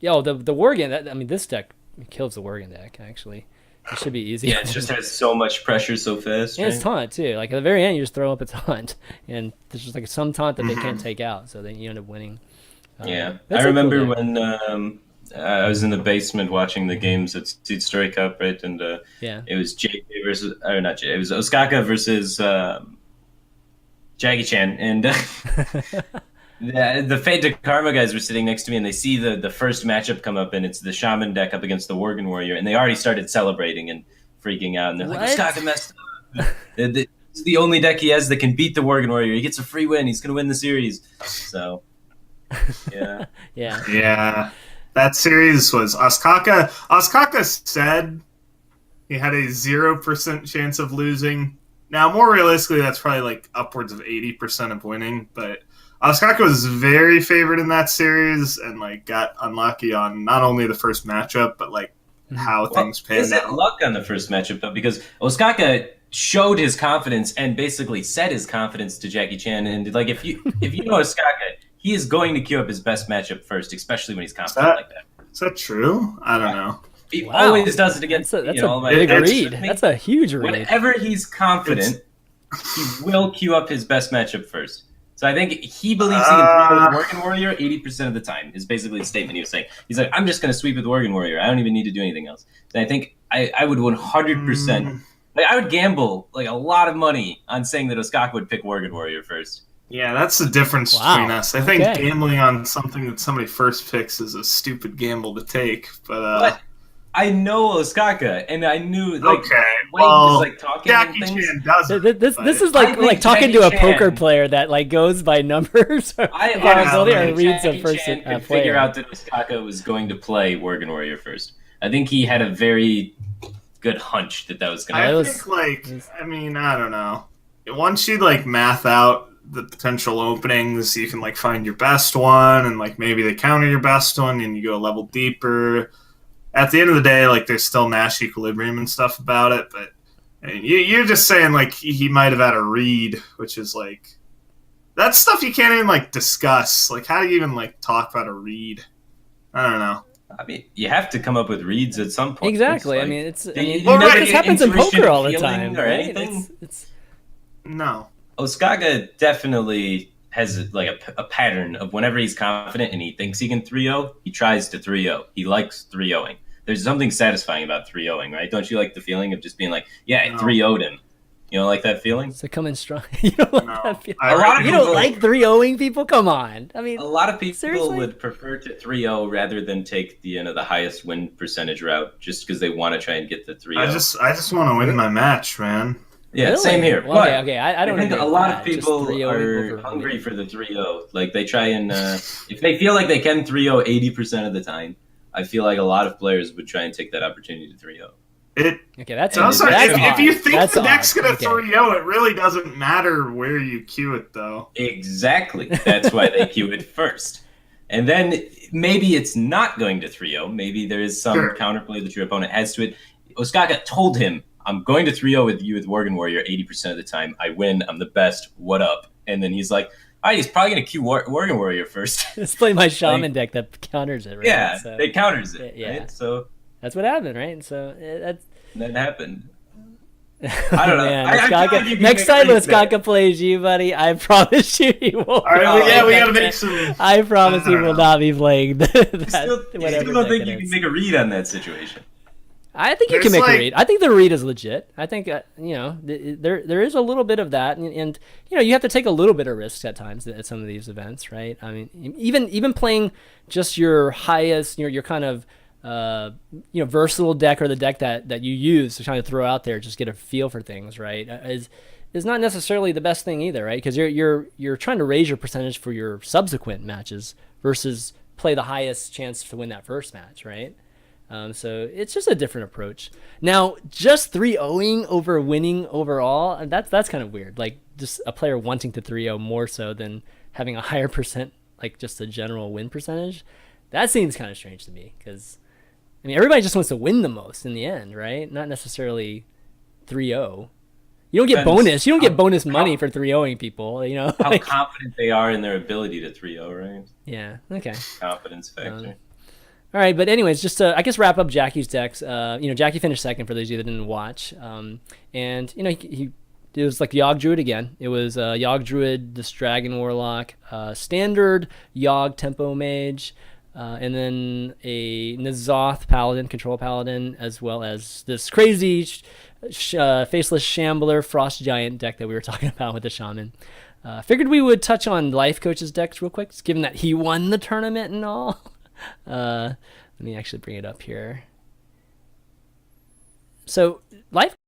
the Worgen. This deck kills the Worgen deck actually. It should be easy. Yeah, it just has so much pressure so fast. And it's taunt too. Like at the very end, you just throw up a taunt, and there's just like some taunt that they can't take out, so then you end up winning. I remember when I was in the basement watching the games at Seatstory Cup, right? And it was JK versus, or not JK, it was Osaka versus Jackie Chan, and the Fate to Karma guys were sitting next to me, and they see the first matchup come up, and it's the Shaman deck up against the Worgen Warrior, and they already started celebrating and freaking out, and they're like, Osaka messed up. It's the only deck he has that can beat the Worgen Warrior. He gets a free win. He's going to win the series. So, yeah. Yeah. That series was Osaka. Osaka said he had a 0% chance of losing. Now, more realistically, that's probably like upwards of 80% of winning, but Osaka was very favored in that series and like got unlucky on not only the first matchup, but like how things panned out. Is it luck on the first matchup though? Because Osaka showed his confidence and basically set his confidence to Jackie Chan. And like if you know Osaka, he is going to queue up his best matchup first, especially when he's confident like that. Is that true? I don't know. He always does it against that's a big read. That's a huge read. Whenever he's confident, he will queue up his best matchup first. So I think he believes he can sweep with Worgen Warrior 80% of the time, is basically the statement he was saying. He's like, I'm just going to sweep with Worgen Warrior. I don't even need to do anything else. And I think I would 100%, like I would gamble like a lot of money on saying that Osaka would pick Worgen Warrior first. Yeah, that's the difference between us. I think gambling on something that somebody first picks is a stupid gamble to take. But I know Osaka, and I knew like Wayne was like talking Jackie things. Chan doesn't. This is like talking to a poker player that like goes by numbers. I honestly think Jackie Chan could figure out that Osaka was going to play Worgen Warrior first. I think he had a very good hunch that was going to happen. I don't know. Once you like math out the potential openings, you can like find your best one, and like maybe they counter your best one, and you go a level deeper. At the end of the day, like there's still Nash equilibrium and stuff about it, but you're just saying like he might have had a read, which is like that's stuff you can't even like discuss. Like how do you even like talk about a read? I don't know. I mean, you have to come up with reads at some point. Exactly. Like, this happens in poker all the time, or right? anything. No. Osaka definitely has like a pattern of whenever he's confident and he thinks he can 3-0, he tries to 3-0. He likes 3-0ing. There's something satisfying about 3-0ing, right? Don't you like the feeling of just being like, I 3-0'd him? You don't like that feeling? So coming strong. You don't like that feeling. You don't like 3-0ing people? Come on. I mean, a lot of people seriously? would prefer to 3-0 rather than take the the highest win percentage route, just because they want to try and get the 3-0. I just want to win my match, man. Yeah, really? Same here. Well, okay. I don't think agree a lot with of people are hungry for the 3-0. Like they try and if they feel like they can 3-0 80% of the time, I feel like a lot of players would try and take that opportunity to 3-0. If you think the deck's going to 3-0, it really doesn't matter where you queue it, though. Exactly. That's why they queue it first. And then maybe it's not going to 3-0. Maybe there is some counterplay that your opponent has to it. Osaka told him, I'm going to 3-0 with you with Worgen Warrior 80% of the time. I win. I'm the best. What up? And then he's like, he's probably going to queue Worgen Warrior first. Let's play my Shaman deck that counters it, right? Yeah, so, it counters it, yeah. right? So that's what happened, right? So that happened. I don't know. Man, next time Skaka plays you, buddy, I promise you he won't. All right, we gotta make some. I promise he will not be playing that. I still don't think you can make a read on that situation. I think you can make a read. I think the read is legit. I think there is a little bit of that, and you have to take a little bit of risks at times at some of these events, right? I mean, even playing just your highest, your kind of versatile deck, or the deck that you use to kind of throw out there, just get a feel for things, right? Is not necessarily the best thing either, right? Because you're trying to raise your percentage for your subsequent matches versus play the highest chance to win that first match, right? So it's just a different approach. Now, just 3-0ing over winning overall, that's kind of weird. Like, just a player wanting to 3-0 more so than having a higher percent, like just a general win percentage. That seems kind of strange to me, because I mean, everybody just wants to win the most in the end, right? Not necessarily 3-0. You don't get bonus. You don't get bonus money for 3-0ing people, How confident they are in their ability to 3-0, right? Yeah, okay. Confidence factor. All right, but anyways, just to, I guess, wrap up Jackie's decks. Jackie finished second for those of you that didn't watch. And, he it was like Yogg Druid again. It was Yogg Druid, this Dragon Warlock, standard Yogg Tempo Mage, and then a N'Zoth Paladin, Control Paladin, as well as this crazy Faceless Shambler Frost Giant deck that we were talking about with the Shaman. Figured we would touch on Lifecoach's decks real quick, given that he won the tournament and all. Let me actually bring it up here. So Life